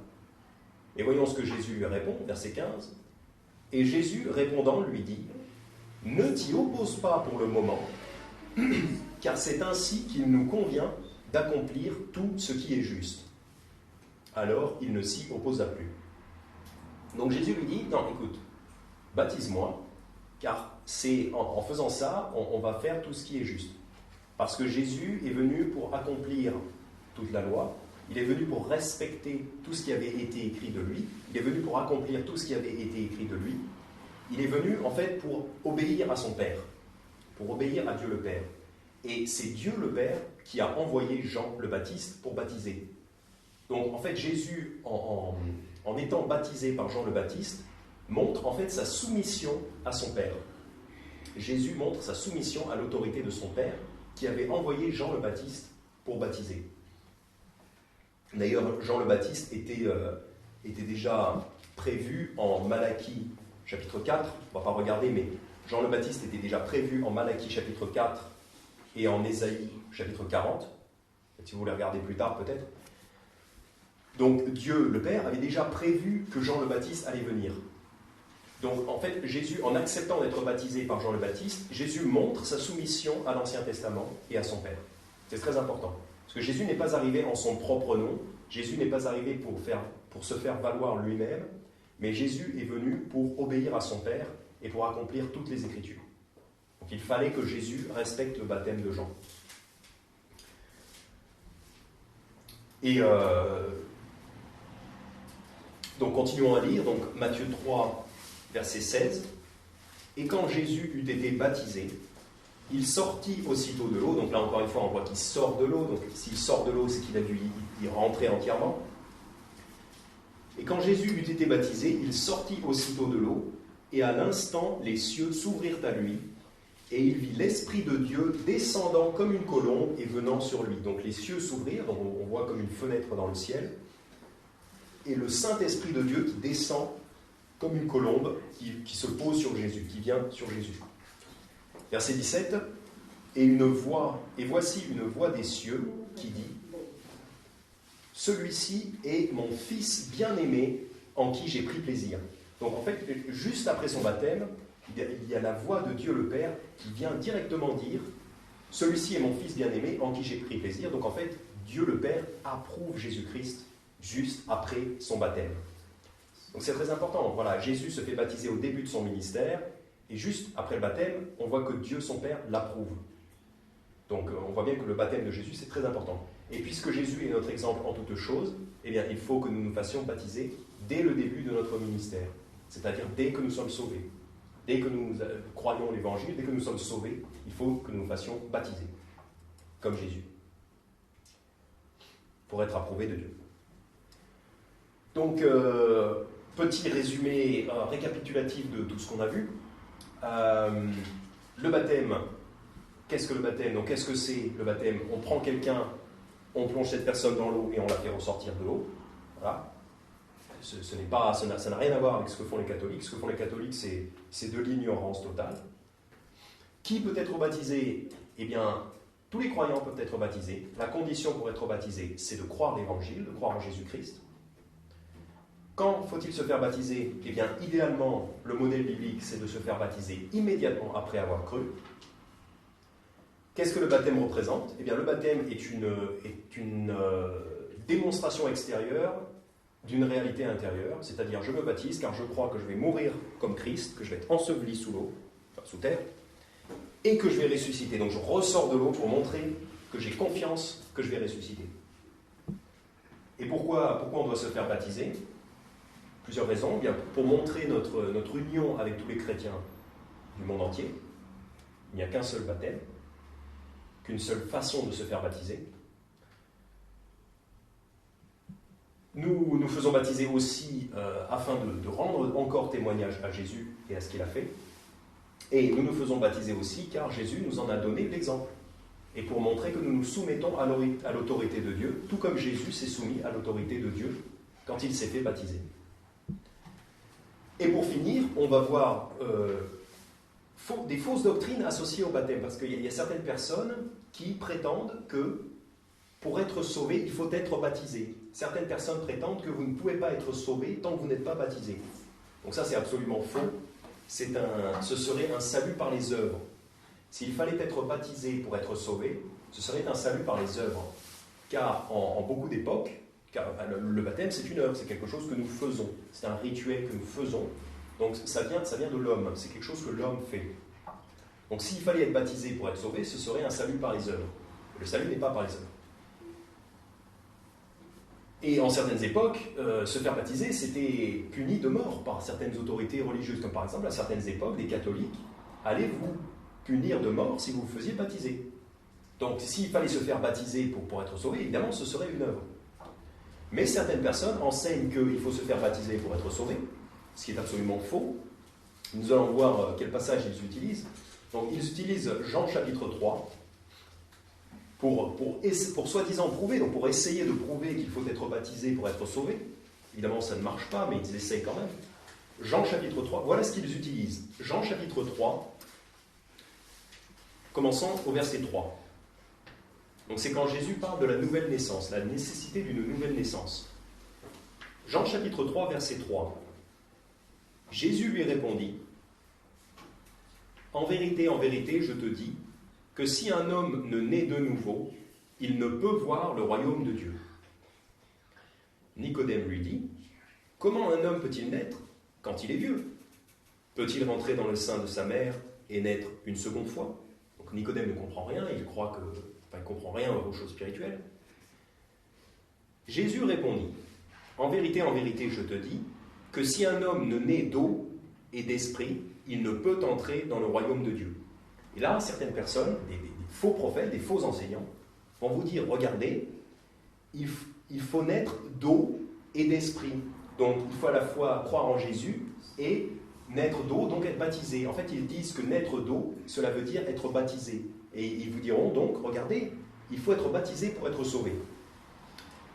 Et voyons ce que Jésus lui répond, verset 15. « Et Jésus, répondant, lui dit, « Ne t'y oppose pas pour le moment, car c'est ainsi qu'il nous convient d'accomplir tout ce qui est juste. » Alors il ne s'y opposa plus. Donc Jésus lui dit, « Non, écoute, baptise-moi, car c'est en faisant ça, on va faire tout ce qui est juste. » Parce que Jésus est venu pour accomplir toute la loi, il est venu pour respecter tout ce qui avait été écrit de lui, il est venu pour accomplir tout ce qui avait été écrit de lui, il est venu en fait pour obéir à son Père, pour obéir à Dieu le Père. Et c'est Dieu le Père qui a envoyé Jean le Baptiste pour baptiser. Donc en fait Jésus, en étant baptisé par Jean le Baptiste, montre en fait sa soumission à son Père. Jésus montre sa soumission à l'autorité de son Père, qui avait envoyé Jean le Baptiste pour baptiser. D'ailleurs, Jean le Baptiste était déjà prévu en Malachie chapitre 4, on ne va pas regarder, mais Jean le Baptiste était déjà prévu en Malachie chapitre 4 et en Ésaïe chapitre 40, si vous voulez regarder plus tard peut-être. Donc Dieu, le Père, avait déjà prévu que Jean le Baptiste allait venir. Donc en fait, Jésus, en acceptant d'être baptisé par Jean le Baptiste, Jésus montre sa soumission à l'Ancien Testament et à son Père. C'est très important. Parce que Jésus n'est pas arrivé en son propre nom, Jésus n'est pas arrivé pour se faire valoir lui-même, mais Jésus est venu pour obéir à son Père et pour accomplir toutes les Écritures. Donc il fallait que Jésus respecte le baptême de Jean. Et donc continuons à lire, donc Matthieu 3, verset 16. « Et quand Jésus eut été baptisé, il sortit aussitôt de l'eau. » Donc là encore une fois, on voit qu'il sort de l'eau. Donc s'il sort de l'eau, c'est qu'il a dû y rentrer entièrement. « Et quand Jésus eut été baptisé, il sortit aussitôt de l'eau, et à l'instant, les cieux s'ouvrirent à lui, et il vit l'Esprit de Dieu descendant comme une colombe et venant sur lui. » Donc les cieux s'ouvrirent, donc on voit comme une fenêtre dans le ciel, et le Saint-Esprit de Dieu qui descend comme une colombe, qui se pose sur Jésus, qui vient sur Jésus. Verset 17, et voici une voix des cieux qui dit, « Celui-ci est mon Fils bien-aimé, en qui j'ai pris plaisir. » Donc en fait, juste après son baptême, il y a la voix de Dieu le Père qui vient directement dire « Celui-ci est mon Fils bien-aimé, en qui j'ai pris plaisir. » Donc en fait, Dieu le Père approuve Jésus-Christ juste après son baptême. Donc c'est très important. Voilà, Jésus se fait baptiser au début de son ministère, et juste après le baptême, on voit que Dieu, son Père, l'approuve. Donc on voit bien que le baptême de Jésus, c'est très important. Et puisque Jésus est notre exemple en toutes choses, eh bien, il faut que nous nous fassions baptiser dès le début de notre ministère. C'est-à-dire dès que nous sommes sauvés. Dès que nous croyons l'Évangile, dès que nous sommes sauvés, il faut que nous nous fassions baptiser, comme Jésus, pour être approuvés de Dieu. Donc, petit résumé récapitulatif de tout ce qu'on a vu. Le baptême, qu'est-ce que le baptême? Donc, qu'est-ce que c'est le baptême? On prend quelqu'un, on plonge cette personne dans l'eau et on la fait ressortir de l'eau. Voilà. Ça n'a rien à voir avec ce que font les catholiques. Ce que font les catholiques, c'est de l'ignorance totale. Qui peut être baptisé? Eh bien, tous les croyants peuvent être baptisés. La condition pour être baptisé, c'est de croire l'Évangile, de croire en Jésus-Christ. Quand faut-il se faire baptiser? Eh bien, idéalement, le modèle biblique, c'est de se faire baptiser immédiatement après avoir cru. Qu'est-ce que le baptême représente? Eh bien, le baptême est une démonstration extérieure d'une réalité intérieure, c'est-à-dire je me baptise car je crois que je vais mourir comme Christ, que je vais être enseveli sous l'eau, enfin sous terre, et que je vais ressusciter. Donc je ressors de l'eau pour montrer que j'ai confiance que je vais ressusciter. Et pourquoi on doit se faire baptiser? Plusieurs raisons. Bien, pour montrer notre union avec tous les chrétiens du monde entier. Il n'y a qu'un seul baptême, qu'une seule façon de se faire baptiser. Nous nous faisons baptiser aussi afin de rendre encore témoignage à Jésus et à ce qu'il a fait. Et nous nous faisons baptiser aussi car Jésus nous en a donné l'exemple. Et pour montrer que nous nous soumettons à l'autorité de Dieu, tout comme Jésus s'est soumis à l'autorité de Dieu quand il s'est fait baptiser. Et pour finir, on va voir des fausses doctrines associées au baptême, parce qu'il y a certaines personnes qui prétendent que pour être sauvé, il faut être baptisé. Certaines personnes prétendent que vous ne pouvez pas être sauvé tant que vous n'êtes pas baptisé. Donc ça, c'est absolument faux. Ce serait un salut par les œuvres. S'il fallait être baptisé pour être sauvé, ce serait un salut par les œuvres. Car en beaucoup d'époques, le baptême, c'est une œuvre, c'est quelque chose que nous faisons. C'est un rituel que nous faisons. Donc ça vient de l'homme, c'est quelque chose que l'homme fait. Donc s'il fallait être baptisé pour être sauvé, ce serait un salut par les œuvres. Le salut n'est pas par les œuvres. Et en certaines époques, se faire baptiser, c'était puni de mort par certaines autorités religieuses, comme par exemple à certaines époques, des catholiques allaient vous punir de mort si vous vous faisiez baptiser. Donc s'il fallait se faire baptiser pour être sauvé, évidemment, ce serait une œuvre. Mais certaines personnes enseignent qu'il faut se faire baptiser pour être sauvé, ce qui est absolument faux. Nous allons voir quel passage ils utilisent. Donc ils utilisent Jean chapitre 3 pour soi-disant prouver, donc pour essayer de prouver qu'il faut être baptisé pour être sauvé. Évidemment, ça ne marche pas, mais ils essayent quand même. Jean chapitre 3, voilà ce qu'ils utilisent. Jean chapitre 3, commençons au verset 3. Donc c'est quand Jésus parle de la nouvelle naissance, la nécessité d'une nouvelle naissance. Jean chapitre 3, verset 3. Jésus lui répondit, « En vérité, je te dis, que si un homme ne naît de nouveau, il ne peut voir le royaume de Dieu. » Nicodème lui dit, « Comment un homme peut-il naître quand il est vieux? Peut-il rentrer dans le sein de sa mère et naître une seconde fois ?» Donc Nicodème ne comprend rien, il ne comprend rien aux choses spirituelles. Jésus répondit, « En vérité, je te dis, que si un homme ne naît d'eau et d'esprit, il ne peut entrer dans le royaume de Dieu. » Et là, certaines personnes, des faux prophètes, des faux enseignants, vont vous dire, regardez, il faut naître d'eau et d'esprit. Donc, il faut à la fois croire en Jésus et naître d'eau, donc être baptisé. En fait, ils disent que naître d'eau, cela veut dire être baptisé. Et ils vous diront donc, regardez, il faut être baptisé pour être sauvé.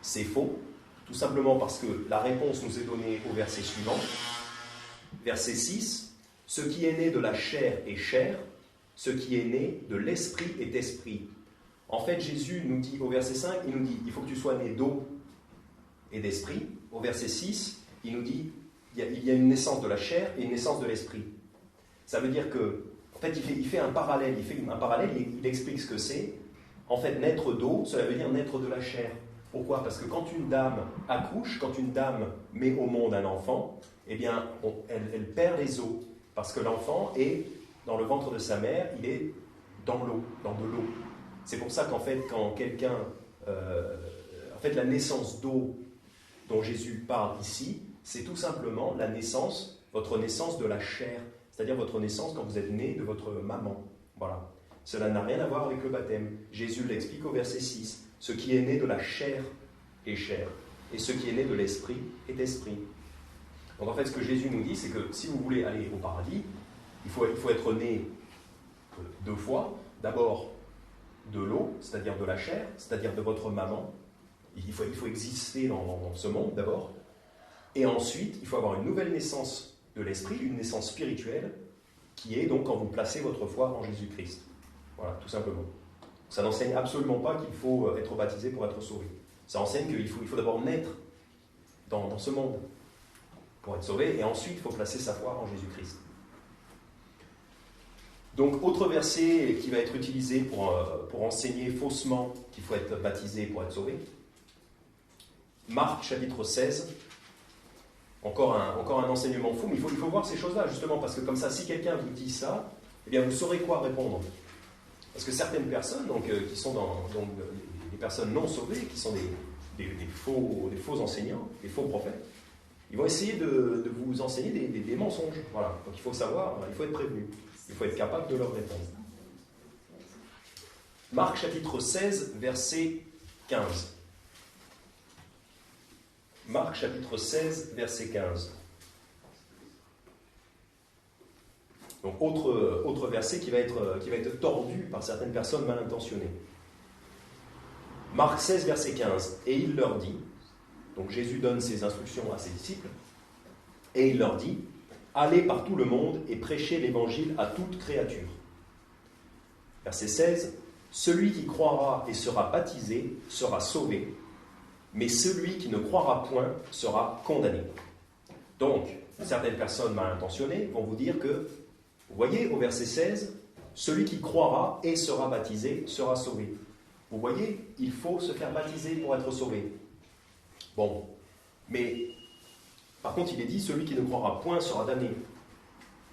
C'est faux, tout simplement parce que la réponse nous est donnée au verset suivant. Verset 6, « Ce qui est né de la chair est chair, ce qui est né de l'esprit est esprit. » En fait, Jésus nous dit, au verset 5, il nous dit, il faut que tu sois né d'eau et d'esprit. Au verset 6, il nous dit, il y a une naissance de la chair et une naissance de l'esprit. Ça veut dire que, en fait, il fait un parallèle, il explique ce que c'est. En fait, naître d'eau, cela veut dire naître de la chair. Pourquoi? Parce que quand une dame accouche, quand une dame met au monde un enfant, eh bien, elle perd les os. Parce que l'enfant est dans le ventre de sa mère, il est dans l'eau, dans de l'eau. C'est pour ça qu'en fait, quand quelqu'un... en fait, la naissance d'eau dont Jésus parle ici, c'est tout simplement la naissance, votre naissance de la chair, c'est-à-dire votre naissance quand vous êtes né de votre maman. Voilà. Cela n'a rien à voir avec le baptême. Jésus l'explique au verset 6. Ce qui est né de la chair est chair, et ce qui est né de l'esprit est esprit. Donc en fait, ce que Jésus nous dit, c'est que si vous voulez aller au paradis, il faut être né deux fois. D'abord de l'eau, c'est-à-dire de la chair, c'est-à-dire de votre maman. Il faut exister dans ce monde d'abord. Et ensuite, il faut avoir une nouvelle naissance de l'esprit, une naissance spirituelle, qui est donc quand vous placez votre foi en Jésus-Christ. Voilà, tout simplement. Ça n'enseigne absolument pas qu'il faut être baptisé pour être sauvé. Ça enseigne qu'il faut d'abord naître dans ce monde pour être sauvé, et ensuite il faut placer sa foi en Jésus-Christ. Donc, autre verset qui va être utilisé pour enseigner faussement qu'il faut être baptisé pour être sauvé. Marc chapitre 16. Encore un enseignement fou, mais il faut voir ces choses-là, justement, parce que comme ça, si quelqu'un vous dit ça, eh bien, vous saurez quoi répondre. Parce que certaines personnes, qui sont des personnes non sauvées, qui sont des faux enseignants, des faux prophètes, ils vont essayer de vous enseigner des mensonges. Voilà. Donc il faut savoir, il faut être prévenu. Il faut être capable de leur répondre. Marc chapitre 16, verset 15. Marc chapitre 16, verset 15. Donc autre verset qui va être tordu par certaines personnes mal intentionnées. Marc 16, verset 15. Et il leur dit, donc Jésus donne ses instructions à ses disciples, et il leur dit, allez par tout le monde et prêchez l'évangile à toute créature. Verset 16. Celui qui croira et sera baptisé sera sauvé, mais celui qui ne croira point sera condamné. Donc, certaines personnes mal intentionnées vont vous dire que, vous voyez au verset 16, celui qui croira et sera baptisé sera sauvé. Vous voyez, il faut se faire baptiser pour être sauvé. Bon, mais par contre, il est dit, celui qui ne croira point sera damné.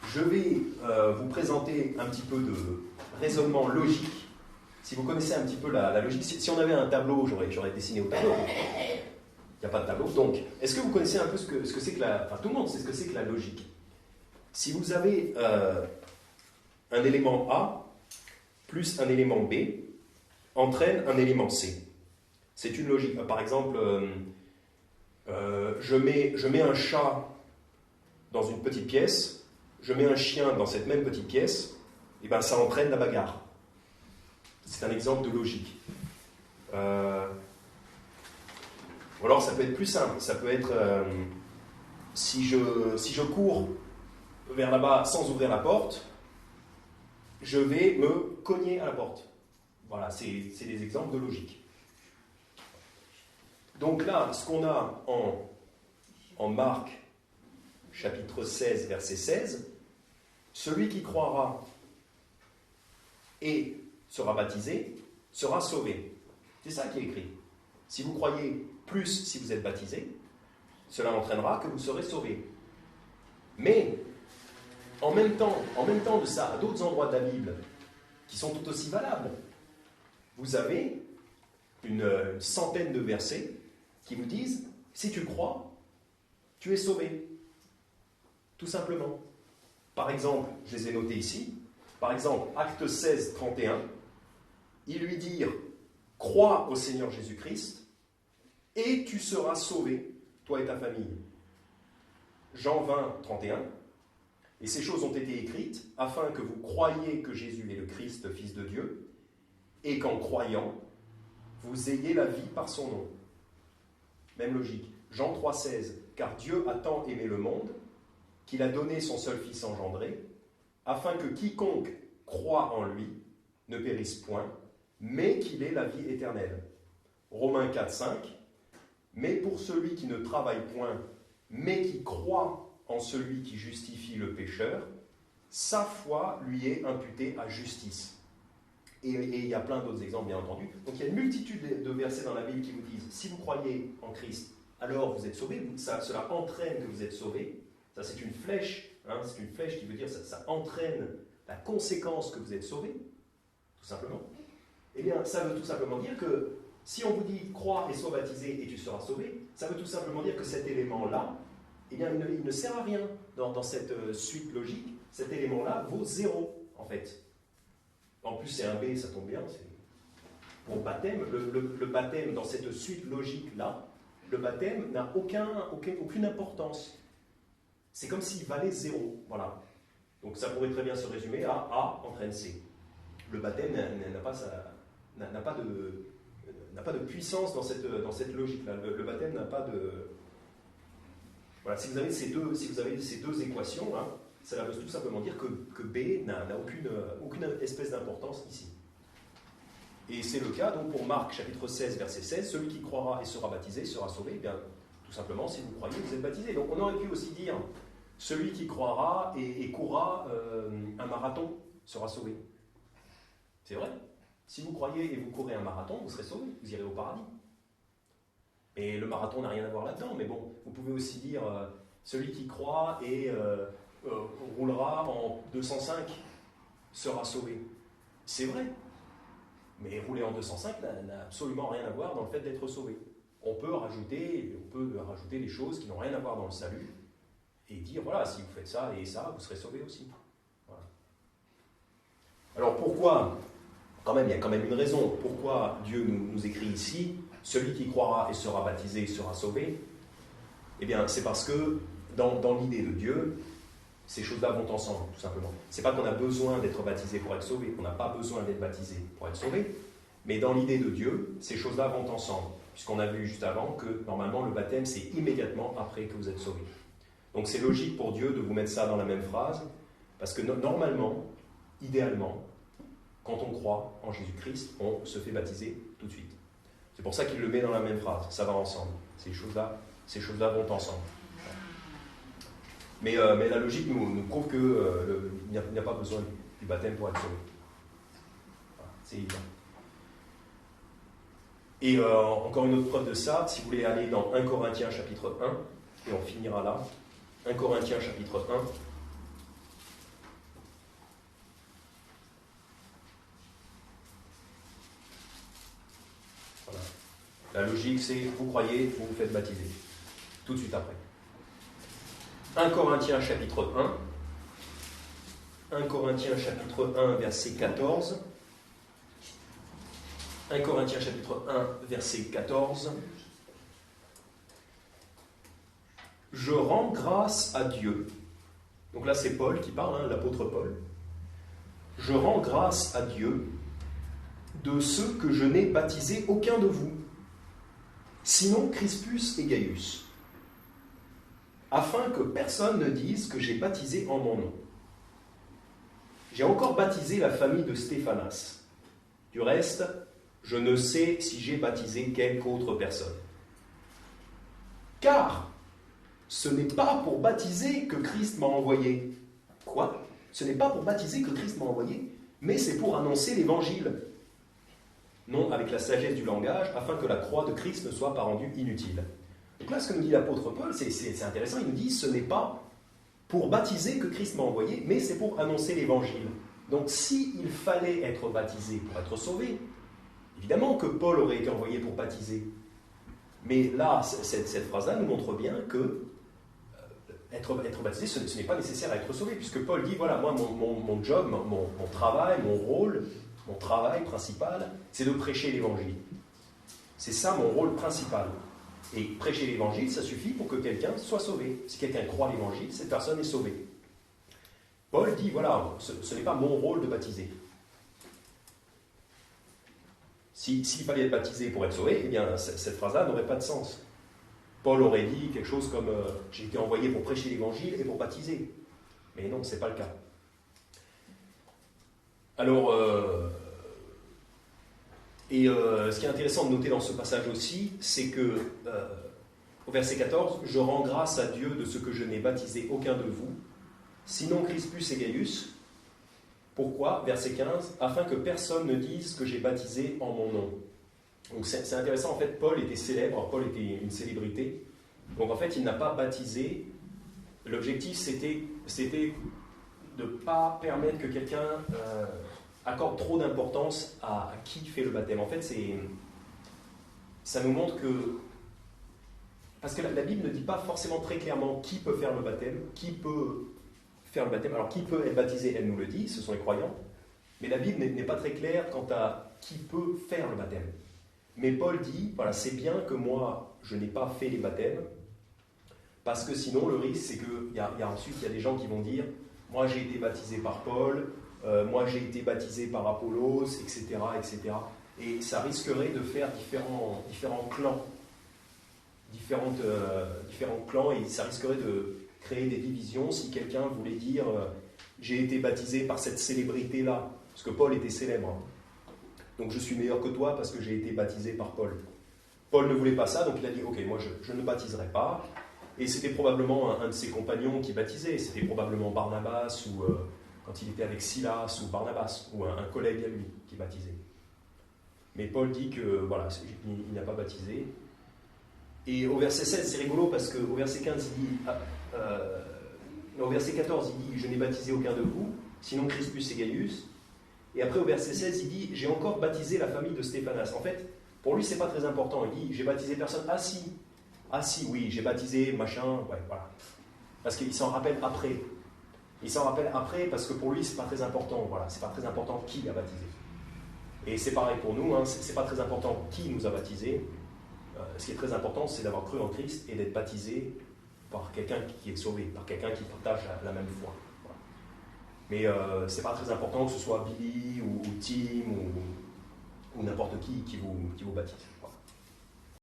Je vais vous présenter un petit peu de raisonnement logique. Si vous connaissez un petit peu la logique, si on avait un tableau, j'aurais dessiné au tableau. Il n'y a pas de tableau. Donc, est-ce que vous connaissez un peu ce que c'est que tout le monde sait ce que c'est que la logique. Si vous avez un élément A plus un élément B entraîne un élément C. C'est une logique. Par exemple, je mets un chat dans une petite pièce, je mets un chien dans cette même petite pièce, eh ben, ça entraîne la bagarre. C'est un exemple de logique. Ou alors ça peut être plus simple. Ça peut être si je cours vers là-bas sans ouvrir la porte, je vais me cogner à la porte. Voilà, c'est des exemples de logique. Donc là, ce qu'on a en Marc, chapitre 16, verset 16, celui qui croira et sera baptisé sera sauvé. C'est ça qui est écrit. Si vous croyez plus si vous êtes baptisé, cela entraînera que vous serez sauvé. Mais, en même temps de ça, à d'autres endroits de la Bible, qui sont tout aussi valables, vous avez une centaine de versets qui vous disent, si tu crois, tu es sauvé. Tout simplement. Par exemple, je les ai notés ici, par exemple, Acte 16, 31, ils lui dirent, crois au Seigneur Jésus-Christ, et tu seras sauvé, toi et ta famille. Jean 20, 31, et ces choses ont été écrites afin que vous croyiez que Jésus est le Christ, Fils de Dieu, et qu'en croyant, vous ayez la vie par son nom. Même logique. Jean 3, 16, car Dieu a tant aimé le monde qu'il a donné son seul Fils engendré, afin que quiconque croit en lui ne périsse point, mais qu'il ait la vie éternelle. Romains 4, 5, mais pour celui qui ne travaille point, mais qui croit en celui qui justifie le pécheur, sa foi lui est imputée à justice. Et il y a plein d'autres exemples, bien entendu. Donc il y a une multitude de versets dans la Bible qui vous disent, si vous croyez en Christ, alors vous êtes sauvés. Cela entraîne que vous êtes sauvés. Ça, c'est une flèche. C'est une flèche qui veut dire ça entraîne la conséquence que vous êtes sauvés, tout simplement. Eh bien, ça veut tout simplement dire que si on vous dit crois et sois baptisé et tu seras sauvé, ça veut tout simplement dire que cet élément-là, eh bien, il ne sert à rien dans cette suite logique. Cet élément-là vaut 0, en fait. En plus, c'est un B, ça tombe bien. Pour le baptême, le baptême, dans cette suite logique-là, le baptême n'a aucune importance. C'est comme s'il valait 0. Voilà. Donc ça pourrait très bien se résumer à A entraîne C. Le baptême n'a pas de puissance dans cette logique-là. Le baptême n'a pas de... Voilà, si vous avez ces deux équations, ça veut tout simplement dire que B n'a aucune espèce d'importance ici. Et c'est le cas donc pour Marc chapitre 16 verset 16, celui qui croira et sera baptisé sera sauvé. Eh bien, tout simplement, si vous croyez, vous êtes baptisé. Donc on aurait pu aussi dire, celui qui croira et courra un marathon sera sauvé. C'est vrai. Si vous croyez et vous courez un marathon, vous serez sauvé, vous irez au paradis. Et le marathon n'a rien à voir là-dedans, mais bon, vous pouvez aussi dire, celui qui croit et roulera en 205 sera sauvé. C'est vrai. Mais rouler en 205 n'a absolument rien à voir dans le fait d'être sauvé. On peut rajouter des choses qui n'ont rien à voir dans le salut et dire, voilà, si vous faites ça et ça, vous serez sauvé aussi. Voilà. Alors pourquoi, il y a quand même une raison, pourquoi Dieu nous écrit ici, celui qui croira et sera baptisé sera sauvé. Eh bien, c'est parce que dans l'idée de Dieu, ces choses-là vont ensemble, tout simplement. C'est pas qu'on a besoin d'être baptisé pour être sauvé, qu'on n'a pas besoin d'être baptisé pour être sauvé, mais dans l'idée de Dieu, ces choses-là vont ensemble, puisqu'on a vu juste avant que, normalement, le baptême, c'est immédiatement après que vous êtes sauvé. Donc c'est logique pour Dieu de vous mettre ça dans la même phrase, parce que normalement, idéalement, quand on croit en Jésus-Christ, on se fait baptiser tout de suite. C'est pour ça qu'il le met dans la même phrase, ça va ensemble. Ces choses-là vont ensemble. Mais la logique nous prouve qu'il n'y a pas besoin du baptême pour être sauvé. Voilà, c'est évident. Et encore une autre preuve de ça, si vous voulez aller dans 1 Corinthiens chapitre 1, et on finira là. 1 Corinthiens chapitre 1. Voilà. La logique, c'est vous croyez, vous vous faites baptiser. Tout de suite après. 1 Corinthiens chapitre 1. 1 Corinthiens chapitre 1, verset 14. 1 Corinthiens chapitre 1, verset 14. Je rends grâce à Dieu. Donc là, c'est Paul qui parle, l'apôtre Paul. je rends grâce à Dieu de ceux que je n'ai baptisé aucun de vous, sinon Crispus et Gaius, afin que personne ne dise que j'ai baptisé en mon nom. J'ai encore baptisé la famille de Stéphanas. Du reste, je ne sais si j'ai baptisé quelque autre personne. Car ce n'est pas pour baptiser que Christ m'a envoyé. Quoi ? Ce n'est pas pour baptiser que Christ m'a envoyé, mais c'est pour annoncer l'évangile. Non avec la sagesse du langage, afin que la croix de Christ ne soit pas rendue inutile. Donc là, ce que nous dit l'apôtre Paul, c'est intéressant, il nous dit, ce n'est pas pour baptiser que Christ m'a envoyé, mais c'est pour annoncer l'évangile. Donc s'il fallait être baptisé pour être sauvé, évidemment que Paul aurait été envoyé pour baptiser. Mais là, cette phrase-là nous montre bien que être baptisé, ce n'est pas nécessaire à être sauvé, puisque Paul dit, voilà, moi, mon job, mon travail, mon rôle, mon travail principal, c'est de prêcher l'évangile. C'est ça mon rôle principal. Et prêcher l'évangile, ça suffit pour que quelqu'un soit sauvé. Si quelqu'un croit l'évangile, cette personne est sauvée. Paul dit, voilà, ce n'est pas mon rôle de baptiser. S'il fallait être baptisé pour être sauvé, eh bien, cette phrase-là n'aurait pas de sens. Paul aurait dit quelque chose comme « j'ai été envoyé pour prêcher l'évangile et pour baptiser ». Mais non, ce n'est pas le cas. Alors, ce qui est intéressant de noter dans ce passage aussi, c'est que, au verset 14, « Je rends grâce à Dieu de ce que je n'ai baptisé aucun de vous, sinon Crispus et Gaius. » Pourquoi ? Verset 15, « Afin que personne ne dise que j'ai baptisé en mon nom. » Donc c'est intéressant, en fait, Paul était célèbre, Paul était une célébrité. Donc en fait, il n'a pas baptisé. L'objectif, c'était de ne pas permettre que quelqu'un accorde trop d'importance à qui fait le baptême. En fait, ça nous montre que... Parce que la Bible ne dit pas forcément très clairement qui peut faire le baptême, qui peut faire le baptême. Alors qui peut être baptisé, elle nous le dit, ce sont les croyants. Mais la Bible n'est pas très claire quant à qui peut faire le baptême. Mais Paul dit, voilà, c'est bien que moi, je n'ai pas fait les baptêmes, parce que sinon, le risque, c'est qu'ensuite, il y a des gens qui vont dire, moi, j'ai été baptisé par Paul, moi, j'ai été baptisé par Apollos, etc., etc. Et ça risquerait de faire différents clans, différents clans, et ça risquerait de créer des divisions si quelqu'un voulait dire, j'ai été baptisé par cette célébrité-là, parce que Paul était célèbre. Donc je suis meilleur que toi parce que j'ai été baptisé par Paul. Paul ne voulait pas ça, donc il a dit, ok, moi je ne baptiserai pas. Et c'était probablement un de ses compagnons qui baptisait, c'était probablement Barnabas, ou quand il était avec Silas, ou Barnabas, ou un collègue à lui qui baptisait. Mais Paul dit que, voilà, il n'a pas baptisé. Et au verset 16, c'est rigolo parce qu'au verset 15, il dit, au verset 14, il dit, je n'ai baptisé aucun de vous, sinon Crispus et Gaius. Et après, au verset 16, il dit « J'ai encore baptisé la famille de Stéphanas ». En fait, pour lui, ce n'est pas très important. Il dit « J'ai baptisé personne. » Ah si, oui, j'ai baptisé, machin, ouais, voilà. Parce qu'il s'en rappelle après. Il s'en rappelle après parce que pour lui, ce n'est pas très important. Voilà, ce n'est pas très important qui a baptisé. Et c'est pareil pour nous, hein, ce n'est pas très important qui nous a baptisés. Ce qui est très important, c'est d'avoir cru en Christ et d'être baptisé par quelqu'un qui est sauvé, par quelqu'un qui partage la même foi. Mais c'est pas très important que ce soit Billy ou Tim ou n'importe qui vous baptise.